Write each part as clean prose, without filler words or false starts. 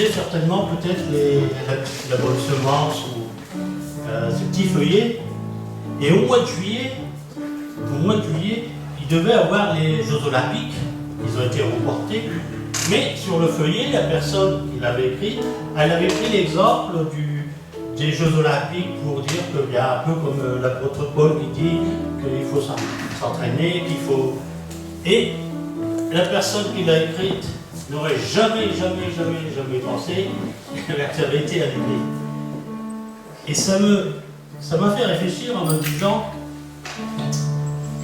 utilisé certainement peut-être la bonne semence ou ces petits feuillets. Et au mois de juillet, il devait avoir les Jeux Olympiques. Ils ont été reportés. Mais sur le feuillet, la personne qui l'avait écrit, elle avait pris l'exemple des Jeux Olympiques pour dire qu'il y a un peu comme l'apôtre Paul qui dit qu'il faut s'entraîner, qu'il faut... Et la personne qui l'a écrite n'aurait jamais pensé que ça avait été annulé. Et ça m'a fait réfléchir en me disant,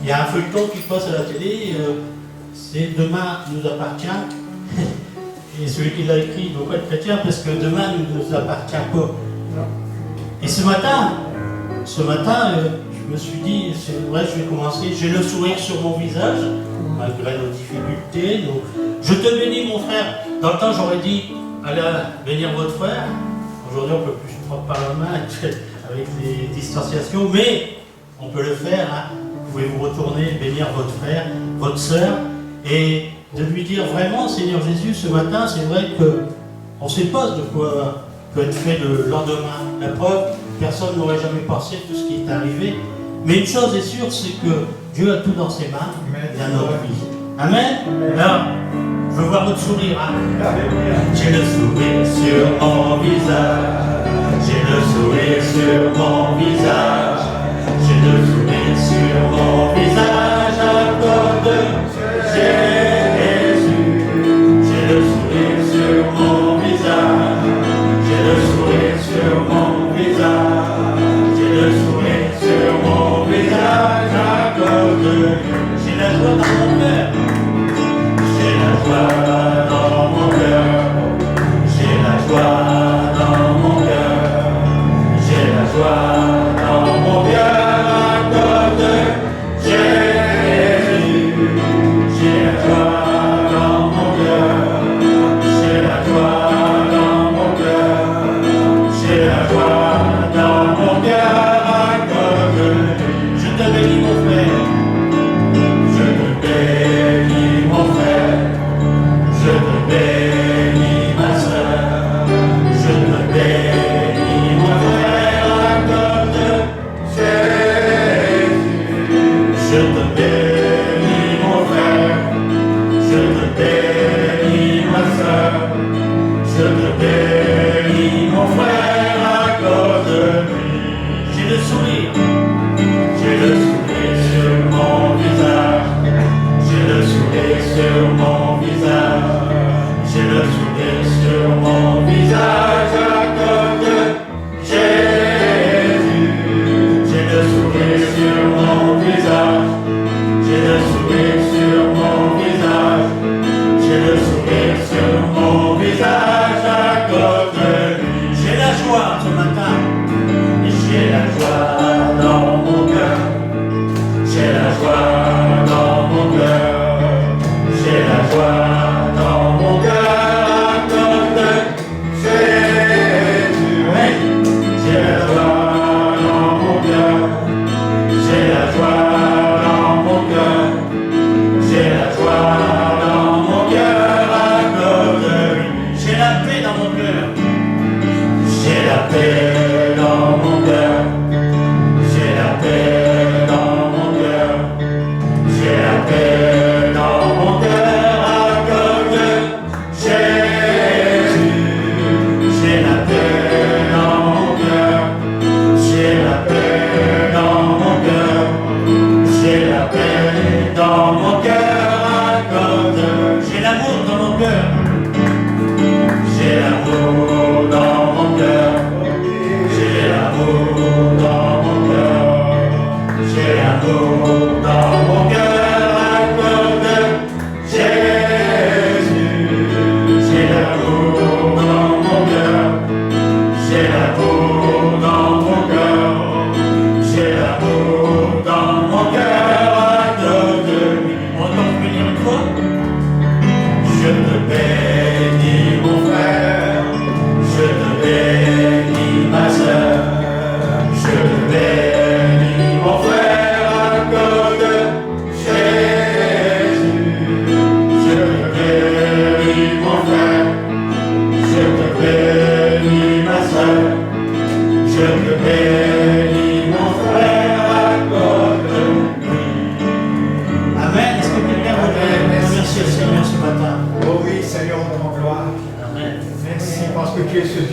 il y a un feuilleton qui passe à la télé, c'est Demain nous appartient. Et celui qui l'a écrit ne doit pas être chrétien parce que demain ne nous appartient pas. Et ce matin, je me suis dit, c'est vrai, je vais commencer. J'ai le sourire sur mon visage, malgré nos difficultés. Je te bénis, mon frère. Dans le temps, j'aurais dit, allez bénir votre frère. Aujourd'hui, on ne peut plus se prendre par la main avec les distanciations, mais on peut le faire. Hein. Vous pouvez vous retourner, bénir votre frère, votre sœur, et de lui dire vraiment, Seigneur Jésus, ce matin, c'est vrai qu'on ne sait pas de quoi peut être fait le lendemain. La preuve, personne n'aurait jamais pensé tout ce qui est arrivé. Mais une chose est sûre, c'est que Dieu a tout dans ses mains, il y a notre vie. Amen. Alors, je veux voir votre sourire. Hein. J'ai le sourire sur mon visage. J'ai le sourire sur mon visage. J'ai le sourire sur mon visage. Accorde Jésus. J'ai le sourire sur mon visage. J'ai le sourire sur mon visage. J'ai le sourire sur mon visage. Accorde. J'ai la joie dans mon cœur. J'ai la joie dans mon cœur. J'ai la joie dans mon cœur. J'ai la joie dans mon cœur. Accorde Jésus. J'ai la joie dans mon cœur. J'ai la joie dans mon cœur. J'ai la joie dans mon cœur. Accorde. Je te bénis, mon frère. Je te bénis, mon frère. Je te bénis, ma soeur. Je te bénis, mon frère. Accorde Jésus. Je te bénis, mon frère. Je te bénis, ma soeur. Je te bénis, mon frère. Accorde-lui. J'ai le sourire. J'ai le sourire sur mon visage. J'ai le sourire sur mon visage. J'ai le sourire sur mon visage. Accorde Jésus. J'ai le sourire sur mon visage. J'ai le sourire sur mon visage. J'ai le sourire sur mon visage. Accorde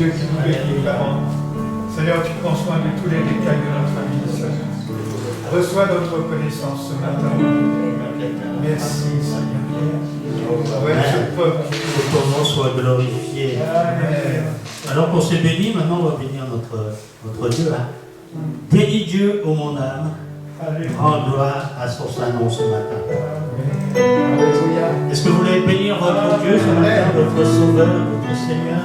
Dieu qui nous bénit, parents. Seigneur, tu prends soin de tous les détails de notre vie, Seigneur. Reçois notre reconnaissance ce matin. Merci, Seigneur. Ouais, ce peuple. Que ton nom soit glorifié. Amen. Alors qu'on s'est béni, maintenant on va bénir notre Dieu. Hein. Bénis Dieu, ô mon âme. Rends gloire à son saint nom ce matin. Alléluia. Est-ce que vous voulez bénir votre Dieu ce matin, votre Sauveur, votre Seigneur?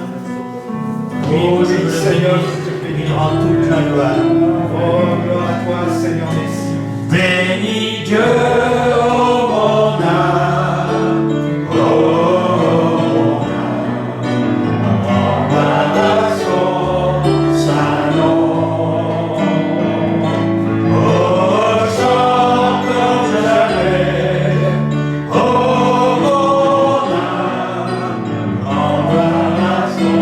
Oui, Oh, je veux le Seigneur, bénir. je te bénis. Il rend toute la gloire. Oh, gloire à toi, Seigneur, merci. Bénis Dieu, ô mon âme. Oh, mon âme. Rends gloire à son saint nom. Oh, chante comme jamais. Oh, mon âme. Rends gloire à son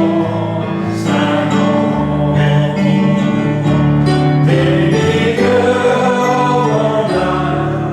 saint nom. Bénis Dieu, ô mon âme.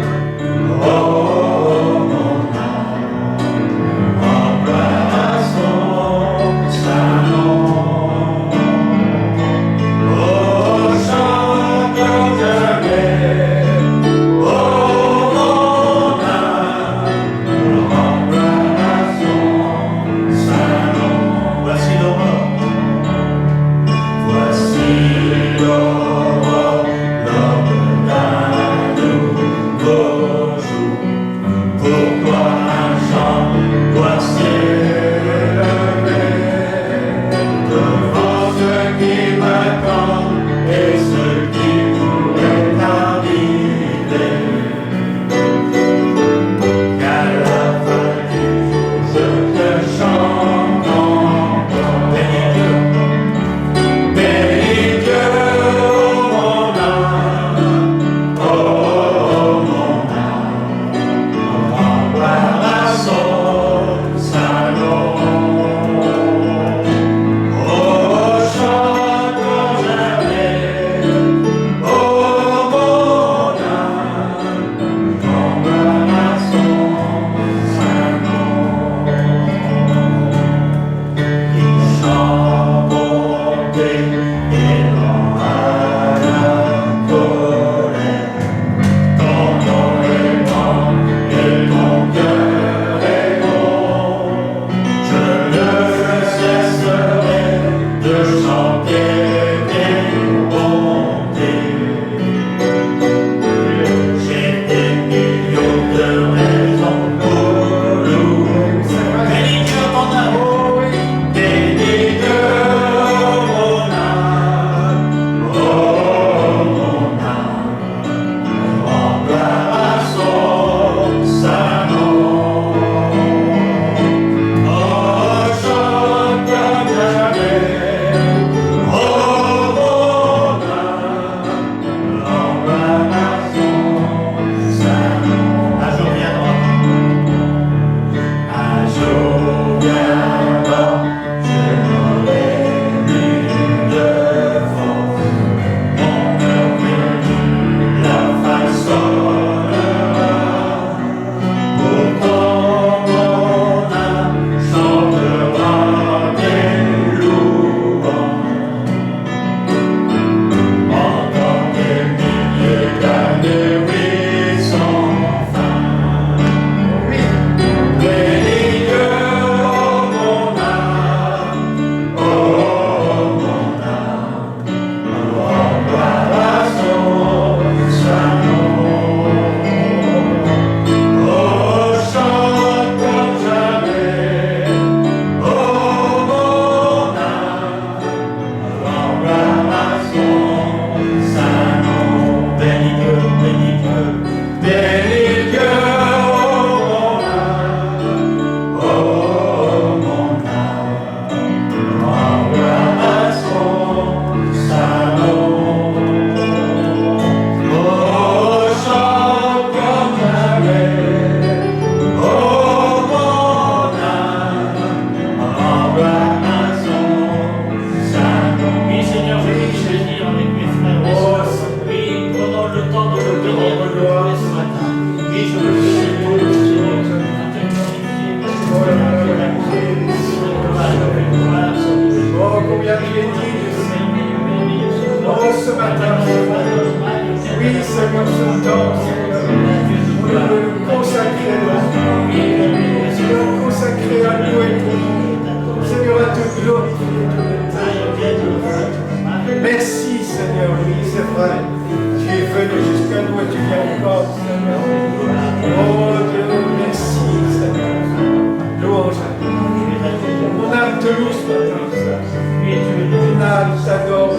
Finale, t'adore,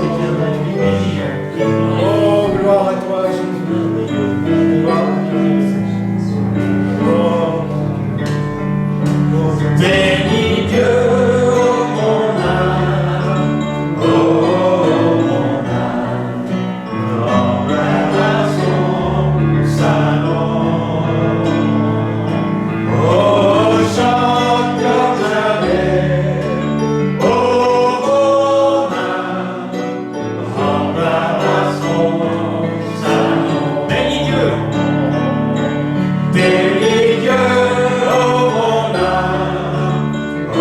oh, gloire à toi, Jésus. Gloire à toi, Jésus. Oh, Bénis Dieu, oh mon âme, oh mon âme, gloire à son salon. Oh, chante comme jamais, oh mon âme, gloire à son salon. Bénis Dieu, bénis Dieu, oh mon âme, oh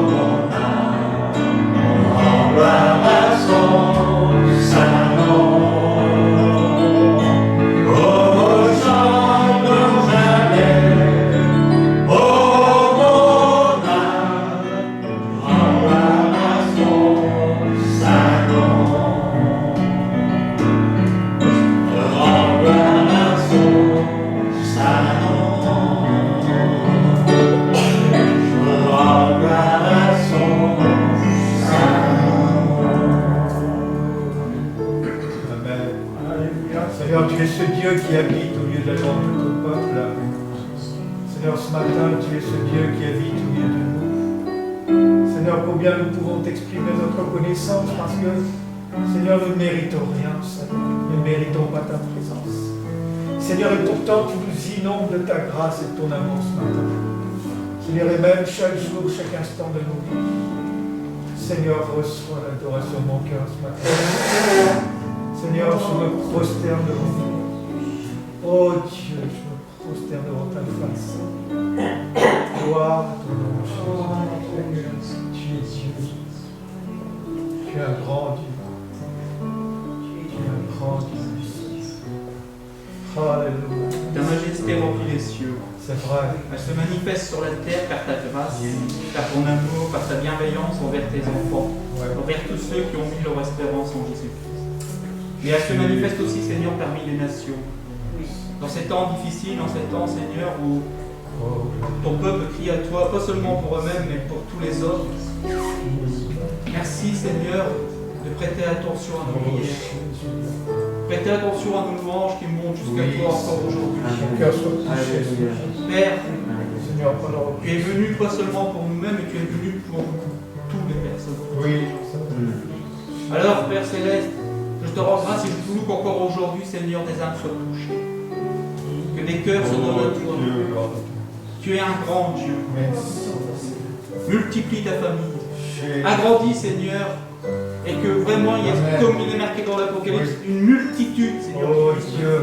mon âme, gloire à son salon. Oh, chante comme jamais, oh mon âme, gloire à son salon. Gloire à son salon. Gloire à son salon. Amen. Seigneur, tu es ce Dieu qui habite au milieu de tout ton peuple. Seigneur, ce matin, tu es ce Dieu qui habite au milieu de nous. Seigneur, combien nous pouvons t'exprimer notre reconnaissance parce que, Seigneur, nous ne méritons rien, Seigneur. Nous ne méritons pas ta présence. Seigneur, et pourtant, tu nous inondes de ta grâce et de ton amour ce matin. Seigneur, et même chaque jour, chaque instant de nos vies. Seigneur, reçois l'adoration de mon cœur ce matin. Seigneur, je me prosterne devant toi. Oh Dieu, je me prosterne devant ta face. Gloire à ton nom, Jésus. Tu es Dieu. Tu es un grand Dieu. Tu es un grand Dieu. Alléluia. Ta majesté remplit les cieux. C'est vrai. Elle se manifeste sur la terre par ta grâce, par ton amour, par ta bienveillance envers tes enfants, envers tous ceux qui ont mis leur espérance en Jésus-Christ. Mais elle se manifeste aussi, Seigneur, parmi les nations. Dans ces temps difficiles, dans ces temps, Seigneur, où ton peuple crie à toi, pas seulement pour eux-mêmes, mais pour tous les autres. Merci, Seigneur, de prêter attention à nos prières. Prêtez attention à nos louanges qui montent jusqu'à toi encore aujourd'hui. Père, Seigneur, tu es venu pas seulement pour nous-mêmes, mais tu es venu pour toutes les personnes. oui. Alors, Père Céleste, je te rends grâce et je te loue qu'encore aujourd'hui, Seigneur, des âmes soient touchées. Que des cœurs se donnent à toi. Tu es un grand Dieu. Multiplie ta famille. Agrandis, Seigneur. Et que vraiment il y ait, comme il est marqué dans l'Apocalypse, une multitude, Seigneur. Oh Dieu,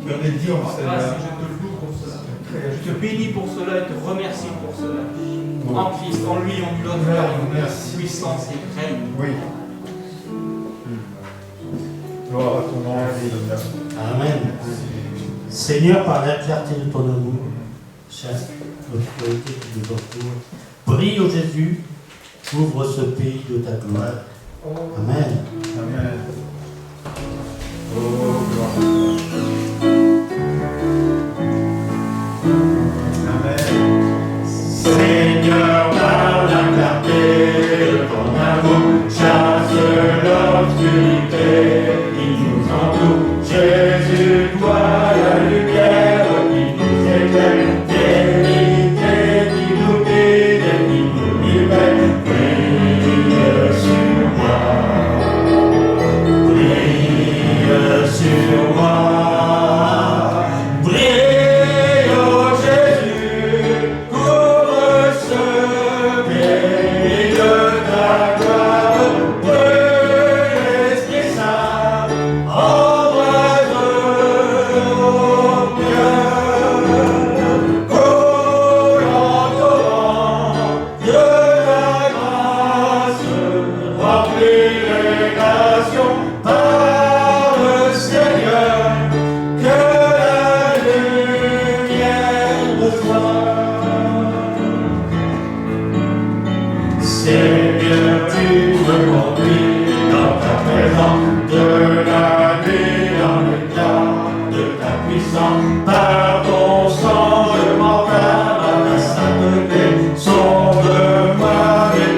Je te dis grâce et je te loue pour cela. Je te bénis pour cela et te remercie pour cela. En Christ, en lui, on lui donne gloire, puissance et règne. oui. Gloire à ton nom, Seigneur. Amen. Seigneur, par la clarté de ton amour, chasse l'obscurité qui nous entoure. Prie, ô Jésus, ouvre ce pays de ta gloire. Amen. Amen. Oh, gloire à toi. Amen. Seigneur, par la clarté de ton amour, chasse l'obscurité qui nous entoure. Jésus, toi la lumière qui nous éclaire, vérité qui nous guide et qui nous libère. Brille sur moi, brille sur moi, brille, ô Jésus, couvre ce pays de ta gloire, brille l'Esprit Saint, embrase mon cœur, coulant torrent de ta grâce, remplis les nations par le Seigneur, que la lumière reçoive. Seigneur, tu me conduis dans ta présence, de la nuit dans le temps de ta puissance. Par ton sang, je m'enferme à ta sainteté. Sauve-moi et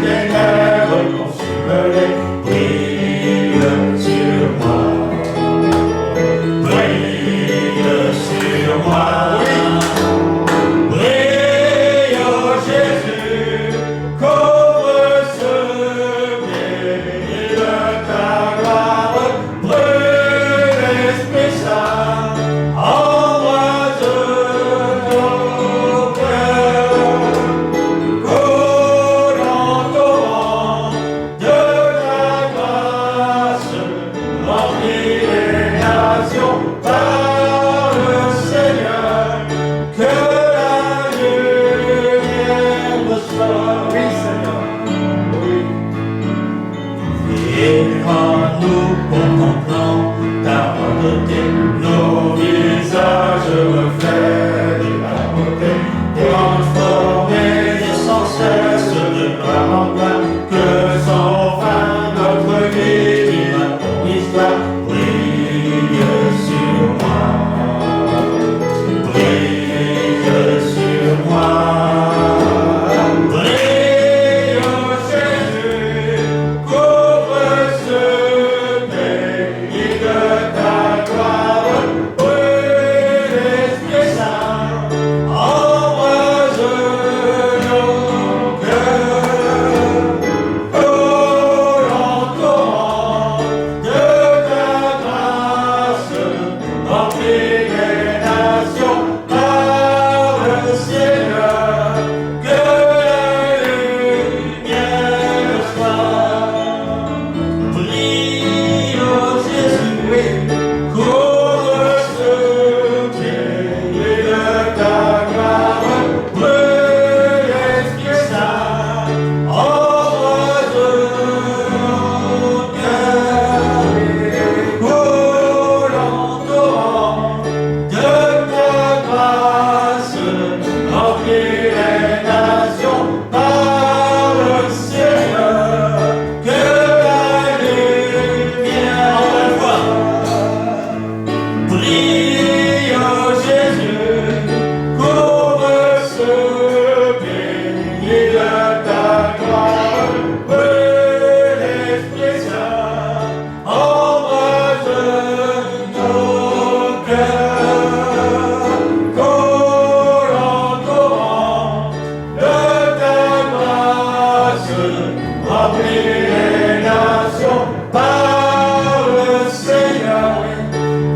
remplis les nations par le Seigneur,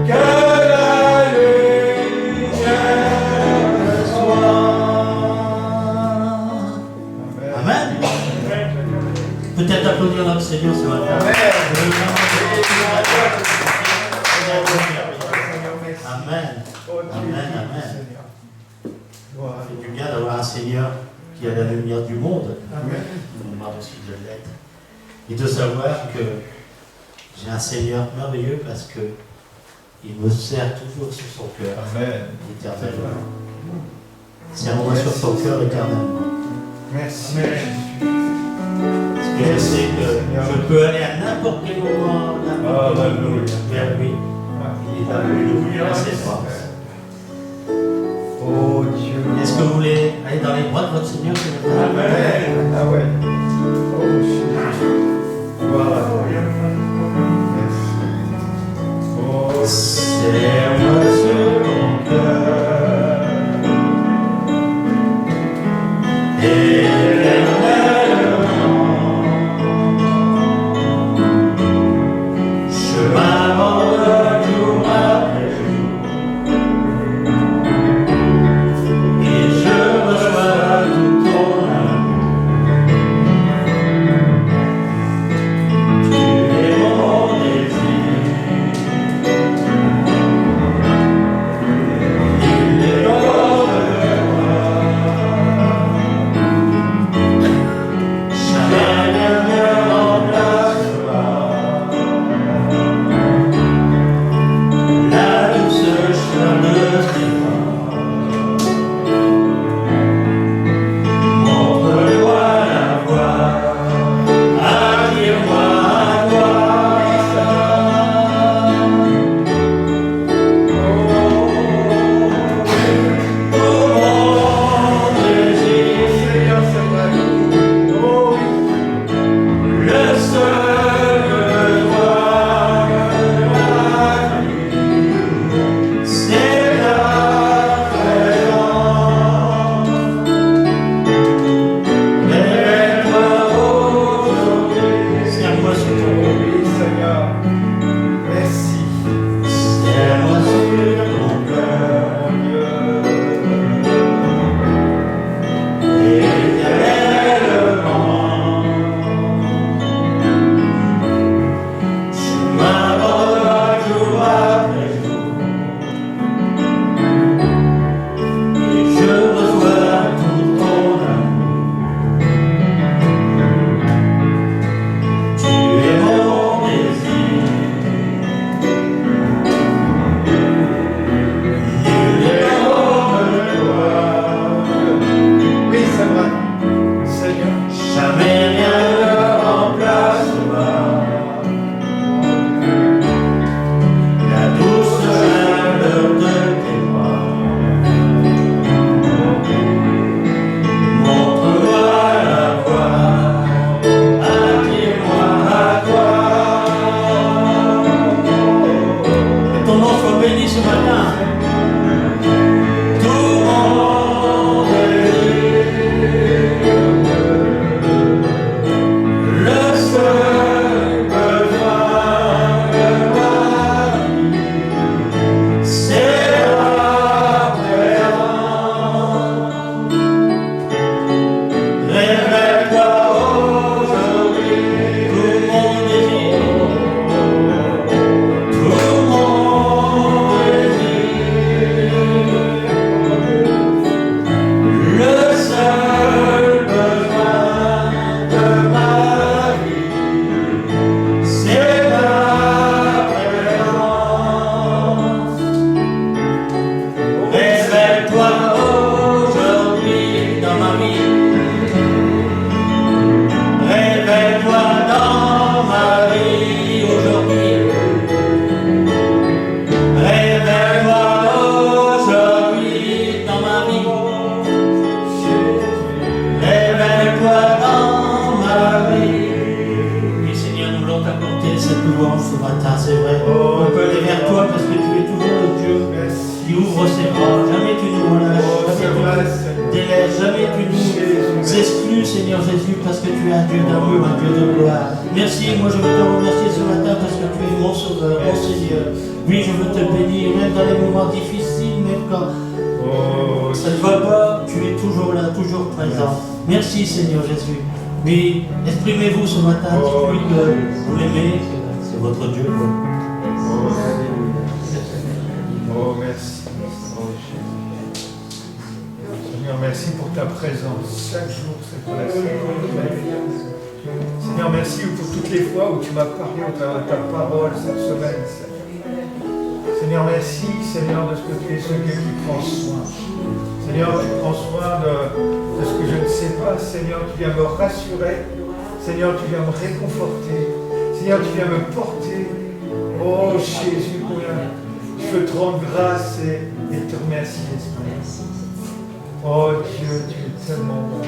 que la lumière soit. Amen. Peut-être applaudir notre Seigneur ce matin. Amen. Amen. Amen. Ça fait du bien d'avoir un Seigneur qui a la lumière du monde. Amen. On nous demande aussi de l'être. Et de savoir que j'ai un Seigneur merveilleux parce que il me sert toujours sur son cœur éternellement. Serre-moi sur son cœur éternellement. Merci. Parce que je sais que je peux aller à n'importe quel moment, n'importe quel moment vers lui. Il est là pour nous ouvrir ses bras. Oh Dieu. Est-ce que vous voulez aller dans les bras de votre Seigneur ce matin? Amen. Ah ouais. Oh Jésus. Voilà. Merci. Oh, serre-moi sur ton cœur. Je m'abandonne jour après jour et je reçois tout ton amour. Tu es mon désir. Il est hors de moi. Jamais rien ne remplacera la douce chaleur de tes bras. Montre-moi la voie, attire-moi à toi. Oh mon désir, Seigneur, c'est vrai. Oh oui. le seul devoir de ma vie, c'est la présence. Révèle-toi aujourd'hui, serre-moi sur ton cœur. Oui, Seigneur. Merci. Serre-moi sur ton cœur. Mon Dieu. Éternellement, je m'abandonne jour après jour et je reçois tout ton amour. Tu es mon désir. Nul n'est comme toi. Oui, c'est vrai. Seigneur. Jamais rien ne remplacera la douce chaleur de tes bras. Montre-moi la voie, attire-moi à toi. Que ton nom soit béni ce matin. Tout mon désir, le seul besoin de ma vie, c'est la présence. Révèle-toi aujourd'hui, tout mon désir, tout mon désir. Le seul besoin de ma vie, c'est ta présence. Révèle-toi aujourd'hui dans ma vie. Révèle-toi dans ma vie aujourd'hui. Révèle-toi aujourd'hui dans ma vie. Révèle-toi dans ma vie. Et Seigneur, nous voulons t'apporter cette louange ce matin, c'est vrai. On peut aller vers toi parce que tu es toujours le Dieu Merci. qui ouvre ses bras. Jamais tu nous relâches, Oh, c'est jamais vrai, tu Seigneur. nous délaisses, jamais tu nous exclus, Seigneur. Seigneur Jésus, parce que tu es un Dieu d'amour, un Dieu de gloire. Merci, moi je veux te remercier ce matin parce que tu es mon Sauveur, mon Seigneur. Oui, je veux te bénir, même dans les moments difficiles, même quand ça ne va pas, tu es toujours là, toujours présent. Merci Seigneur Jésus. Oui, exprimez-vous ce matin, dites-lui que vous l'aimez, que c'est votre Dieu. Oh, merci. Seigneur, merci pour ta présence. Chaque jour, c'est pour la Seigneur, merci pour toutes les fois où tu m'as parlé au travers de ta parole cette semaine, Seigneur. Seigneur, merci, Seigneur, de ce que tu es ce Dieu qui prend soin. Seigneur, tu prends soin de ce que je ne sais pas. Seigneur, tu viens me rassurer. Seigneur, tu viens me réconforter. Seigneur, tu viens me porter. Oh Jésus, je veux te rendre grâce et te remercier, Esprit. Oh Dieu, tu es tellement bon.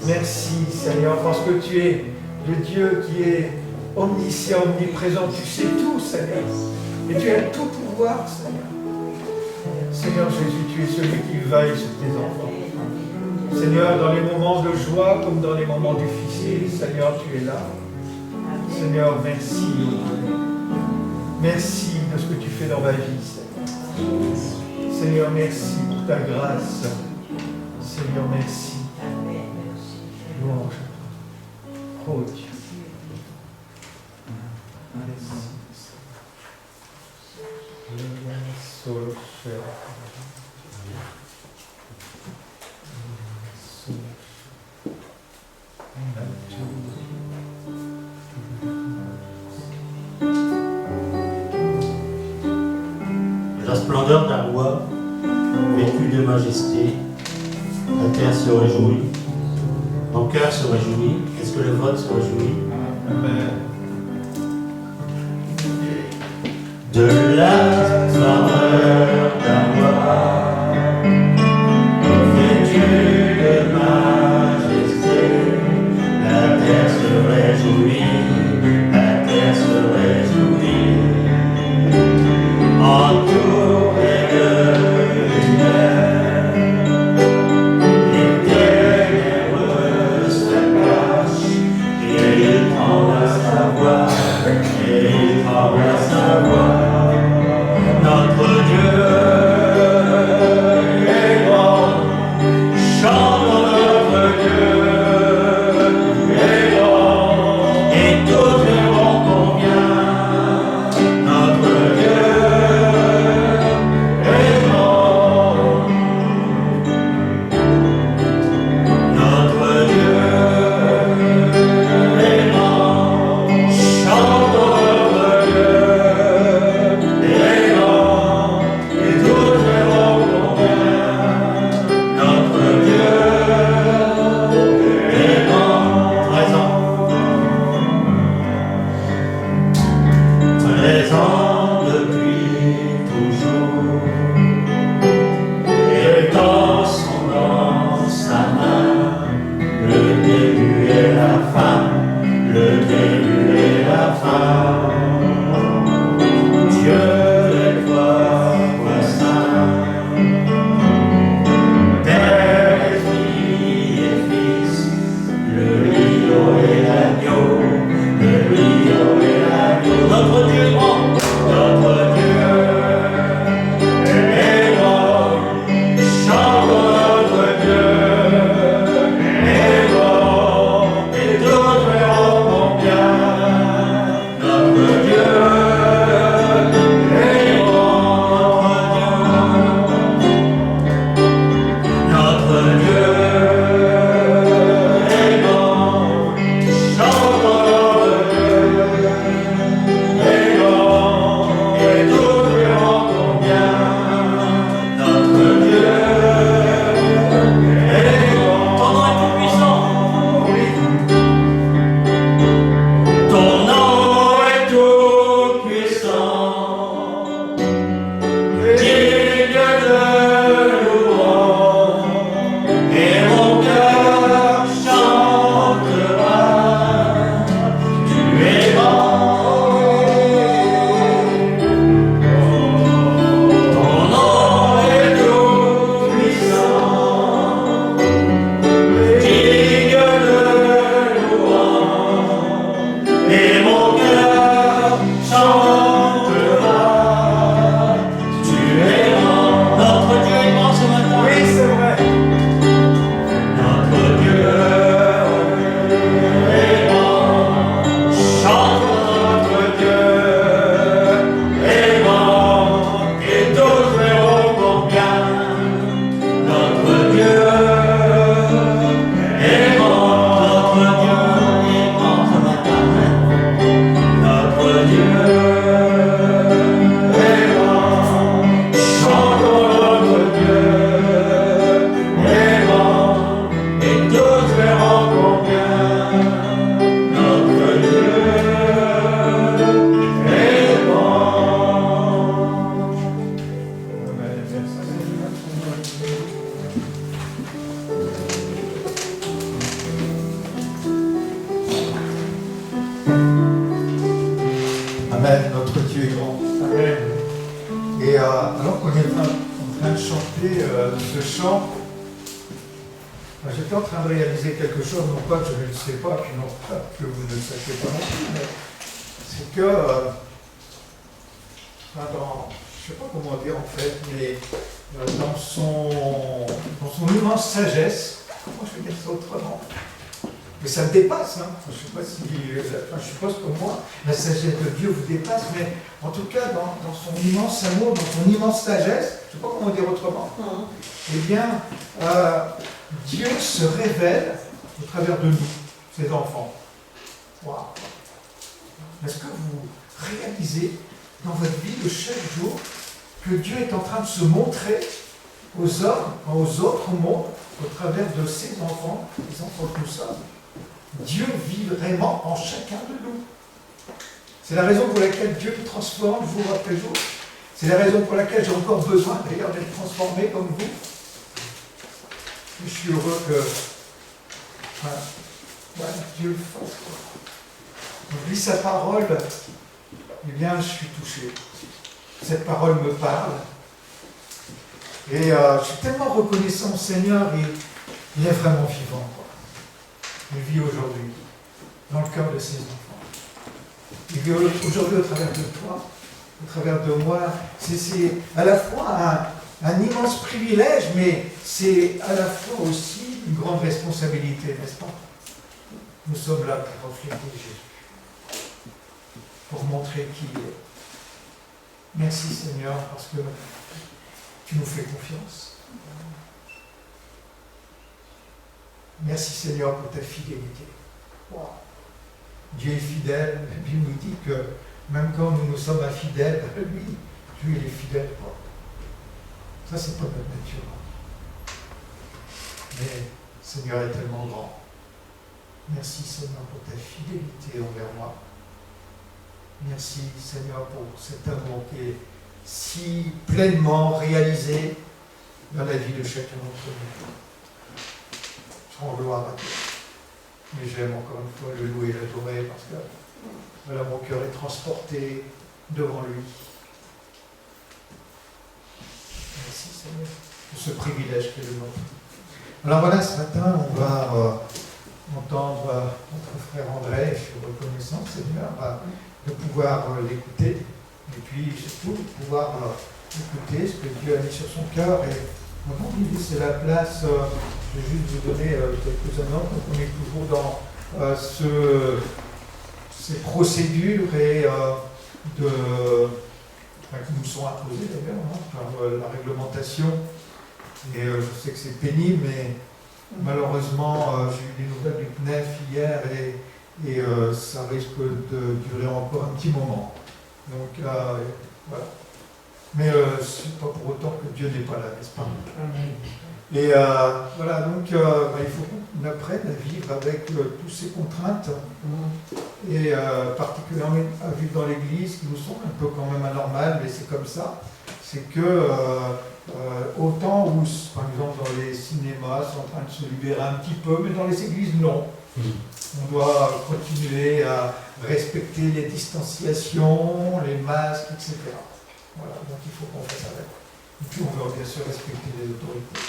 Merci, Seigneur, parce que tu es le Dieu qui est omniscient, omniprésent. Tu sais tout, Seigneur. Et tu as tout pouvoir, Seigneur. Seigneur Jésus, tu es celui qui veille sur tes enfants. Seigneur, dans les moments de joie comme dans les moments difficiles, Seigneur, tu es là. Seigneur, merci. Merci de ce que tu fais dans ma vie, Seigneur. Seigneur, merci pour ta grâce. Seigneur, merci. Louange. Oh Dieu. Merci. Solo cher. La splendeur d'un roi, vêtu de majesté, la terre se réjouit, mon cœur se réjouit. Est-ce que le vote se réjouit? Amen. De la splendeur d'un roi, vêtu de majesté, la terre se réjouit, la terre se réjouit. Entouré de lumière, les ténèbres se cachent, et il tremble à sa voix, et il tremble à sa voix. Amen, notre Dieu est grand. Amen. Et alors qu'on est en train de chanter ce chant, j'étais en train de réaliser quelque chose, non pas que je ne le sais pas, puis non pas que vous ne le sachiez pas non plus, mais c'est que, je ne sais pas comment dire en fait, mais dans son immense sagesse, comment je vais dire ça autrement? Mais ça me dépasse, hein. Je ne sais pas si, je suppose que moi, la sagesse de Dieu vous dépasse, mais en tout cas, dans son immense amour, dans son immense sagesse, je ne sais pas comment dire autrement, eh bien, Dieu se révèle au travers de nous, ses enfants. Wow. Est-ce que vous réalisez dans votre vie de chaque jour que Dieu est en train de se montrer aux hommes, aux autres au monde, au travers de ses enfants, les enfants que nous sommes? Dieu vit vraiment en chacun de nous. C'est la raison pour laquelle Dieu me transforme jour après jour. C'est la raison pour laquelle j'ai encore besoin d'ailleurs d'être transformé comme vous. Je suis heureux que Dieu le fasse. Donc, lis sa parole, eh bien, je suis touché. Cette parole me parle. Et je suis tellement reconnaissant au Seigneur, il est vraiment vivant. Il vit aujourd'hui, dans le cœur de ses enfants. Il vit aujourd'hui au travers de toi, au travers de moi. C'est à la fois un immense privilège, mais c'est à la fois aussi une grande responsabilité, n'est-ce pas? Nous sommes là pour refléter Jésus, pour montrer qui il est. Merci Seigneur, parce que tu nous fais confiance. Merci Seigneur pour ta fidélité. Wow. Dieu est fidèle, la Bible nous dit que même quand nous sommes infidèles, lui il est fidèle. Ça, c'est pas notre nature. Mais Seigneur est tellement grand. Merci Seigneur pour ta fidélité envers moi. Merci Seigneur pour cet amour qui est si pleinement réalisé dans la vie de chacun d'entre nous. Je rends gloire à Dieu. Mais j'aime encore une fois le louer et l'adorer parce que voilà, mon cœur est transporté devant lui. Merci Seigneur pour ce privilège qu'est le nôtre. Alors voilà, ce matin, on va entendre notre frère André. Je suis reconnaissant, Seigneur, de pouvoir l'écouter et puis surtout de pouvoir écouter ce que Dieu a mis sur son cœur. Et avant de lui laisser la place, je vais juste vous donner quelques annonces. Donc on est toujours dans ces procédures et qui nous sont imposées d'ailleurs par la réglementation. Et je sais que c'est pénible, mais malheureusement, j'ai eu des nouvelles du CNEF hier et ça risque de durer encore un petit moment. Donc voilà. Mais c'est pas pour autant que Dieu n'est pas là, n'est-ce pas? Et voilà, donc il faut qu'on apprenne à vivre avec toutes ces contraintes et particulièrement à vivre dans l'église qui nous semble un peu quand même anormal, mais c'est comme ça. C'est que autant où, par exemple, dans les cinémas, c'est en train de se libérer un petit peu, mais dans les églises, non. On doit continuer à respecter les distanciations, les masques, etc. Voilà, donc il faut qu'on fasse avec. Et puis on doit bien sûr respecter les autorités.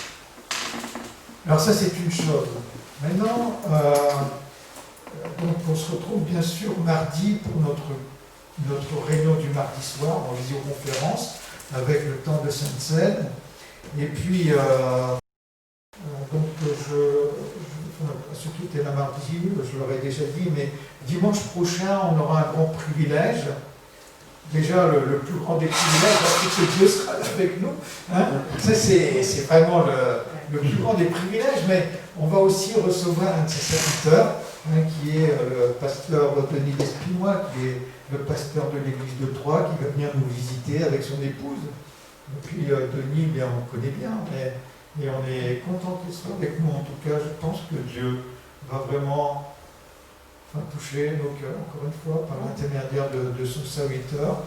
Alors ça, c'est une chose. Maintenant, donc on se retrouve bien sûr mardi pour notre réunion du mardi soir en visioconférence avec le temps de Sainte-Seine. Et puis, donc ceux qui étaient là mardi, je leur ai déjà dit, mais dimanche prochain, on aura un grand privilège. Déjà, le plus grand des privilèges, parce que Dieu sera là avec nous. Hein. Ça, c'est vraiment le plus grand des privilèges, mais on va aussi recevoir un de ses serviteurs, qui est le pasteur Denis Lespinois, qui est le pasteur de l'église de Troyes, qui va venir nous visiter avec son épouse. Et puis Denis, bien, on le connaît bien, mais on est content qu'il soit avec nous. En tout cas, je pense que Dieu va vraiment toucher nos cœurs, encore une fois, par l'intermédiaire de son serviteur.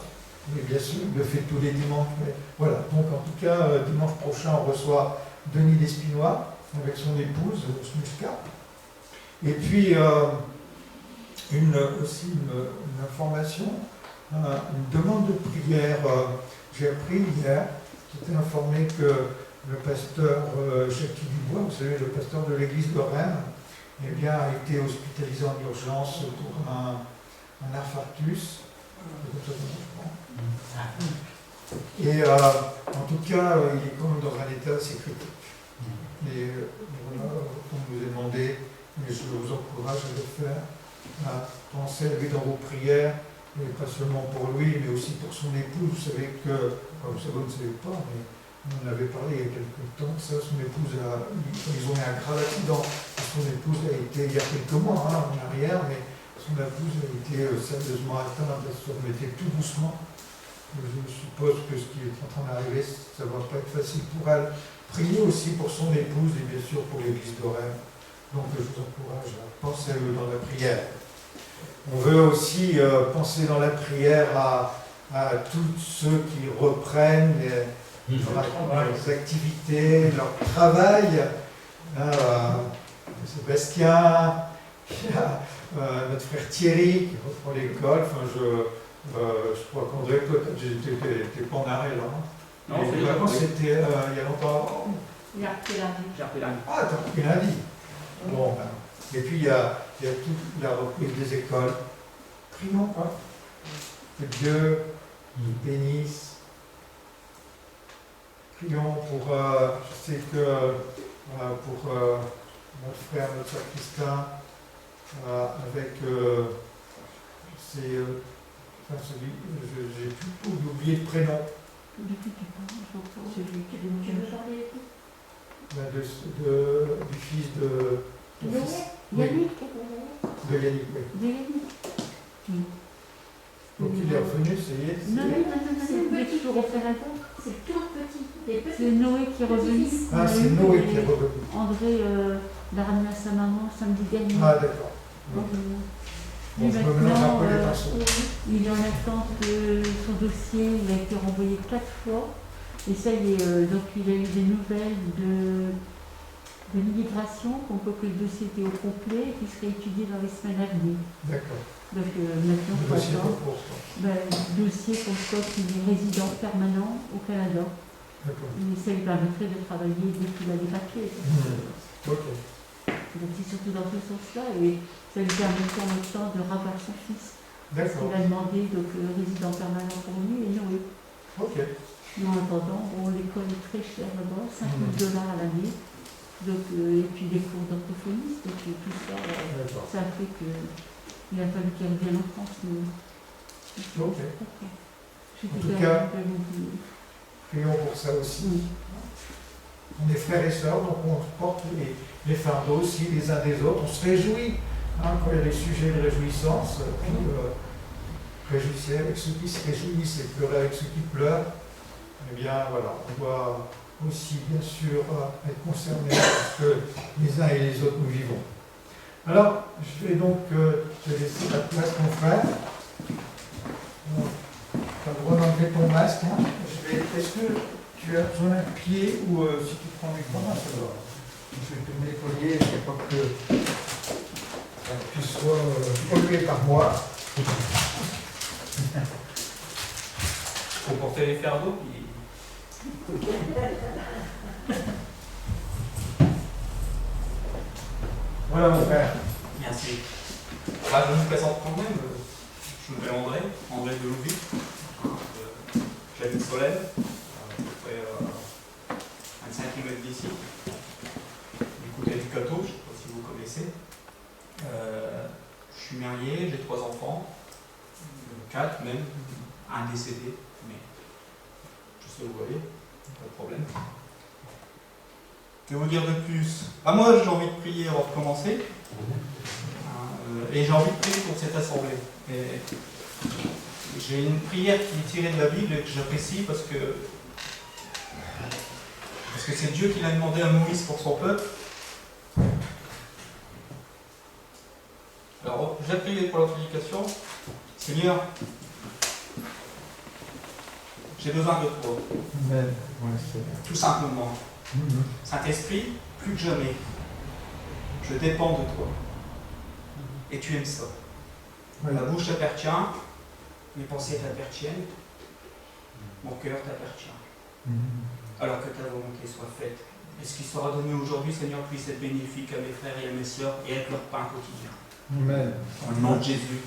Mais bien sûr, il le fait tous les dimanches. Mais voilà, donc en tout cas, dimanche prochain, on reçoit Denis Lespinois avec son épouse, Smuska. Et puis, aussi une information, une demande de prière. J'ai appris hier, j'étais informé que le pasteur Jacques Dubois, vous savez, le pasteur de l'église de Rennes, eh bien, a été hospitalisé en urgence pour un infarctus. Et en tout cas, il est quand même dans un état assez critique. Et voilà, on vous a demandé, et je vous encourage à le faire, à penser à lui dans vos prières, et pas seulement pour lui, mais aussi pour son épouse. Vous savez que, enfin, vous savez, vous ne savez pas, mais on en avait parlé il y a quelques temps, ça, son épouse ils ont eu un grave accident. Son épouse a été, il y a quelques mois en arrière, mais son épouse a été sérieusement atteinte, elle se remettait tout doucement. Je suppose que ce qui est en train d'arriver, ça ne va pas être facile pour elle. Priez aussi pour son épouse et bien sûr pour l'église de Rennes. Donc je vous encourage à penser à eux dans la prière. On veut aussi penser dans la prière à tous ceux qui reprennent leurs activités, leur travail. Sébastien, il y a notre frère Thierry qui reprend l'école. Enfin, je crois qu'André, toi, t'es pas en arrêt là. Non, les vacances, c'était il y a longtemps. Il a repris lundi. J'ai repris lundi. Ah, t'as repris lundi. Bon, ben. Et puis il y a toute la reprise des écoles. Prions, quoi. Que Dieu bénisse. Prions pour, je sais que pour notre frère, notre soeur Christin, avec ses, enfin, j'ai tout oublié le prénom. Du fils de Yannick. De Yannick, oui. Donc il est revenu, ça y est. Non, il est toujours au Canada. C'est tout petit. C'est Noé qui est revenu. Ah, c'est Noé qui est revenu. André l'a ramené à sa maman samedi dernier. Ah, d'accord. Bon, Bon, je me mélange un peu les pinceaux. Il est en attente de son dossier, il a été renvoyé 4 fois. Et ça y est, donc il a eu des nouvelles de l'immigration, qu'on peut que le dossier était au complet et qu'il serait étudié dans les semaines à venir. D'accord. Donc maintenant, Le dossier pour le dossier pour qu'il est résident permanent au Canada. D'accord. Et ça lui permettrait de travailler dès qu'il a les papiers. Ok. Donc c'est surtout dans ce sens-là, et ça lui permettrait en même temps de ravoir son fils. Parce D'accord. qu'il a demandé donc, résident permanent pour lui et Noé. Ok. Mais en attendant, l'école est très chère là-bas, 5 000 $ à l'année. Donc, et puis des cours d'orthophonistes, et puis tout ça, ça a fait qu'il a fallu qu'il revienne en France. Mais... Ok. En tout cas, prions pour ça aussi. Oui. On est frères et sœurs, donc on porte les fardeaux aussi les uns des autres. On se réjouit quand il y a des sujets de réjouissance. Réjouissez avec ceux qui se réjouissent et pleurez avec ceux qui pleurent. Eh bien voilà, on doit aussi bien sûr être concernés parce que les uns et les autres nous vivons. Alors, je vais donc te laisser la place, mon frère. Tu as le droit d'enlever ton masque. Hein. Est-ce que tu as besoin d'un pied ou si tu prends mes poings, ça va. Je vais te nettoyer, je ne sais pas que tu sois pollué par moi. Il faut porter les fardeaux, puis... Voilà mon frère. Merci. Bah, je me présente quand même. Je m'appelle André Delouvic. J'habite Solène, à peu près 25 km d'ici, du côté du Cateau, je ne sais pas si vous connaissez. Je suis marié, j'ai 3 enfants, 4 même, un décédé, mais je sais où vous voyez, pas de problème. Que vous dire de plus? Moi j'ai envie de prier avant de commencer, et j'ai envie de prier pour cette assemblée. Et j'ai une prière qui est tirée de la Bible et que j'apprécie parce que c'est Dieu qui l'a demandé à Moïse pour son peuple. Alors, j'ai prié pour la prédication. Seigneur, j'ai besoin de toi. Amen. Tout simplement. Saint-Esprit, plus que jamais, je dépends de toi. Et tu aimes ça. Oui. Ma bouche t'appartient, mes pensées t'appartiennent, mon cœur t'appartient. Alors que ta volonté soit faite. Et ce qui sera donné aujourd'hui, Seigneur, puisse être bénéfique à mes frères et à mes sœurs et être leur pain quotidien. Amen. Au nom de Jésus.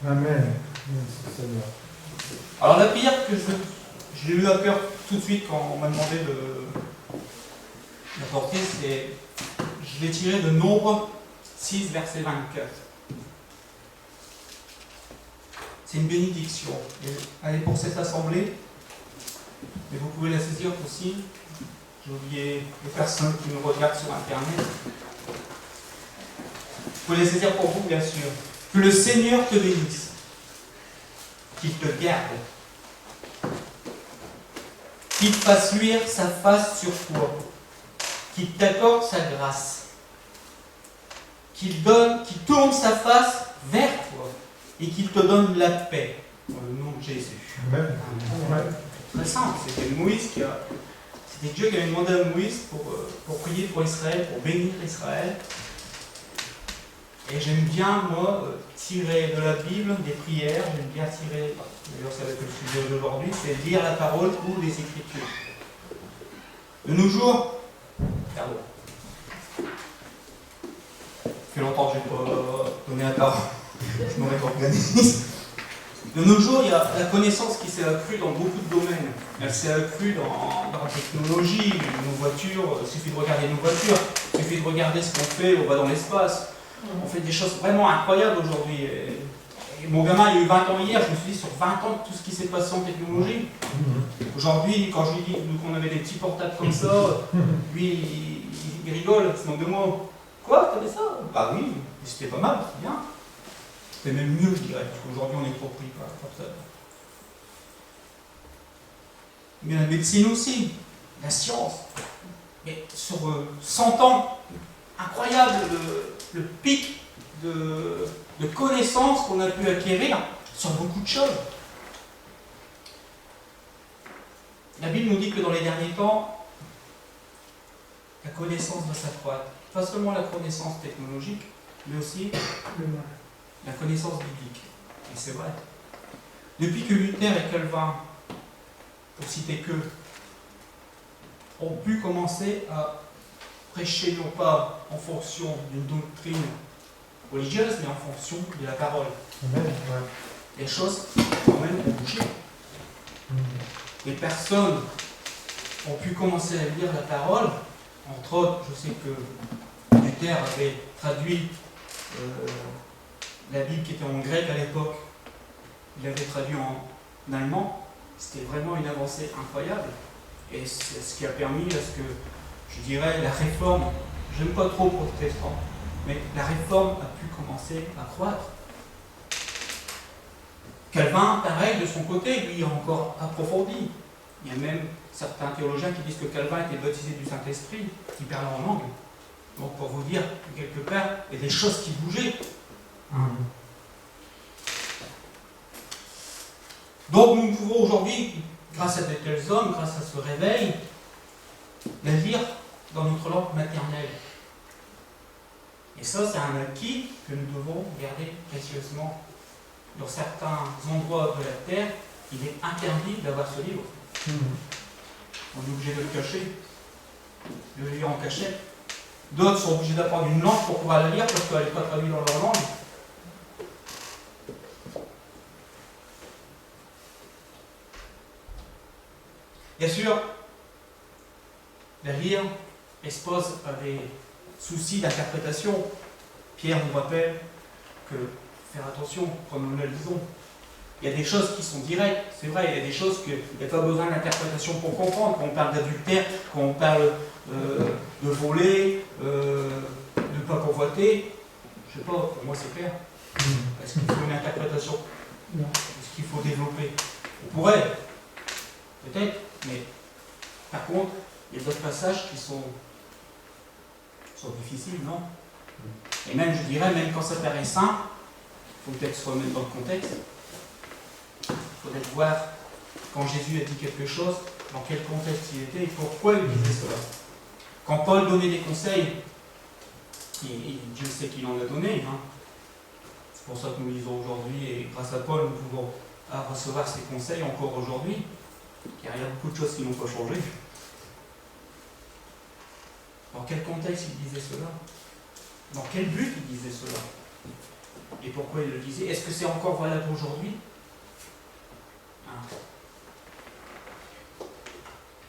Amen. Amen. Merci Seigneur. Alors la prière que j'ai eu à cœur tout de suite quand on m'a demandé d'apporter, c'est, je l'ai tiré de Nombre 6, verset 24. C'est une bénédiction. Et elle est pour cette assemblée, mais vous pouvez la saisir aussi. J'ai oublié les personnes qui nous regardent sur Internet. Vous pouvez les saisir pour vous, bien sûr. Que le Seigneur te bénisse, qu'il te garde, qu'il fasse luire sa face sur toi, qu'il t'accorde sa grâce, qu'il tourne sa face vers toi et qu'il te donne la paix, dans le nom de Jésus. Amen. Amen. Très simple, c'était Dieu qui avait demandé à Moïse pour prier pour Israël, pour bénir Israël. Et j'aime bien, moi, tirer de la Bible des prières, j'aime bien tirer, d'ailleurs ça va être le sujet d'aujourd'hui, c'est lire la parole ou les Écritures. De nos jours, pardon, ça fait longtemps que je n'ai pas donné la parole, je me réorganise. De nos jours, il y a la connaissance qui s'est accrue dans beaucoup de domaines. Elle s'est accrue dans la technologie, nos voitures, il suffit de regarder nos voitures, il suffit de regarder ce qu'on fait, on va dans l'espace. On fait des choses vraiment incroyables aujourd'hui. Et mon gamin, il a eu 20 ans hier, je me suis dit, sur 20 ans, tout ce qui s'est passé en technologie. Aujourd'hui, quand je lui dis qu'on avait des petits portables comme ça, lui, il rigole, il se moque de moi. Quoi, t'avais ça? Bah oui, c'était pas mal, c'est bien. C'était même mieux, je dirais, parce qu'aujourd'hui, on est trop pris par ça. Mais la médecine aussi, la science. Mais sur 100 ans, incroyable le pic de connaissances qu'on a pu acquérir sur beaucoup de choses. La Bible nous dit que dans les derniers temps, la connaissance va s'accroître. Pas seulement la connaissance technologique, mais aussi la connaissance biblique. Et c'est vrai. Depuis que Luther et Calvin, pour citer qu'eux, ont pu commencer à prêcher non pas en fonction d'une doctrine religieuse, mais en fonction de la parole. Amen. Les choses, quand même, ont bougé. Les personnes ont pu commencer à lire la parole. Entre autres, je sais que Luther avait traduit la Bible qui était en grec à l'époque. Il l'avait traduit en allemand. C'était vraiment une avancée incroyable. Et c'est ce qui a permis à ce que, je dirais, la réforme, j'aime pas trop protestant, mais la réforme a pu commencer à croître. Calvin, pareil, de son côté, lui, a encore approfondi. Il y a même certains théologiens qui disent que Calvin était baptisé du Saint-Esprit, qui parlait en langue. Donc pour vous dire que quelque part, il y a des choses qui bougeaient. Donc nous pouvons aujourd'hui, grâce à de tels hommes, grâce à ce réveil, la lire dans notre langue maternelle. Et ça, c'est un acquis que nous devons garder précieusement. Dans certains endroits de la terre, il est interdit d'avoir ce livre. On est obligé de le cacher, de le lire en cachette. D'autres sont obligés d'apprendre une langue pour pouvoir la lire parce qu'elle n'est pas traduite dans leur langue. Bien sûr, la lire expose à des soucis d'interprétation. Pierre nous rappelle que faire attention quand nous la lisons. Il y a des choses qui sont directes, c'est vrai, il y a des choses qu'il n'y a pas besoin d'interprétation pour comprendre. Quand on parle d'adultère, quand on parle de voler, de ne pas convoiter, je ne sais pas, pour moi c'est clair. Est-ce qu'il faut une interprétation? Est-ce qu'il faut développer? On pourrait, peut-être, mais par contre, il y a d'autres passages qui sont difficiles, non? Et même, je dirais, même quand ça paraît simple, il faut peut-être se remettre dans le contexte. Il faudrait voir, quand Jésus a dit quelque chose, dans quel contexte il était et pourquoi il disait cela. Quand Paul donnait des conseils, et Dieu sait qu'il en a donné, hein, C'est pour ça que nous lisons aujourd'hui, et grâce à Paul, nous pouvons recevoir ses conseils encore aujourd'hui, car il y a beaucoup de choses qui n'ont pas changé. Dans quel contexte il disait cela? Dans quel but il disait cela? Et pourquoi il le disait? Est-ce que c'est encore valable aujourd'hui? Hein?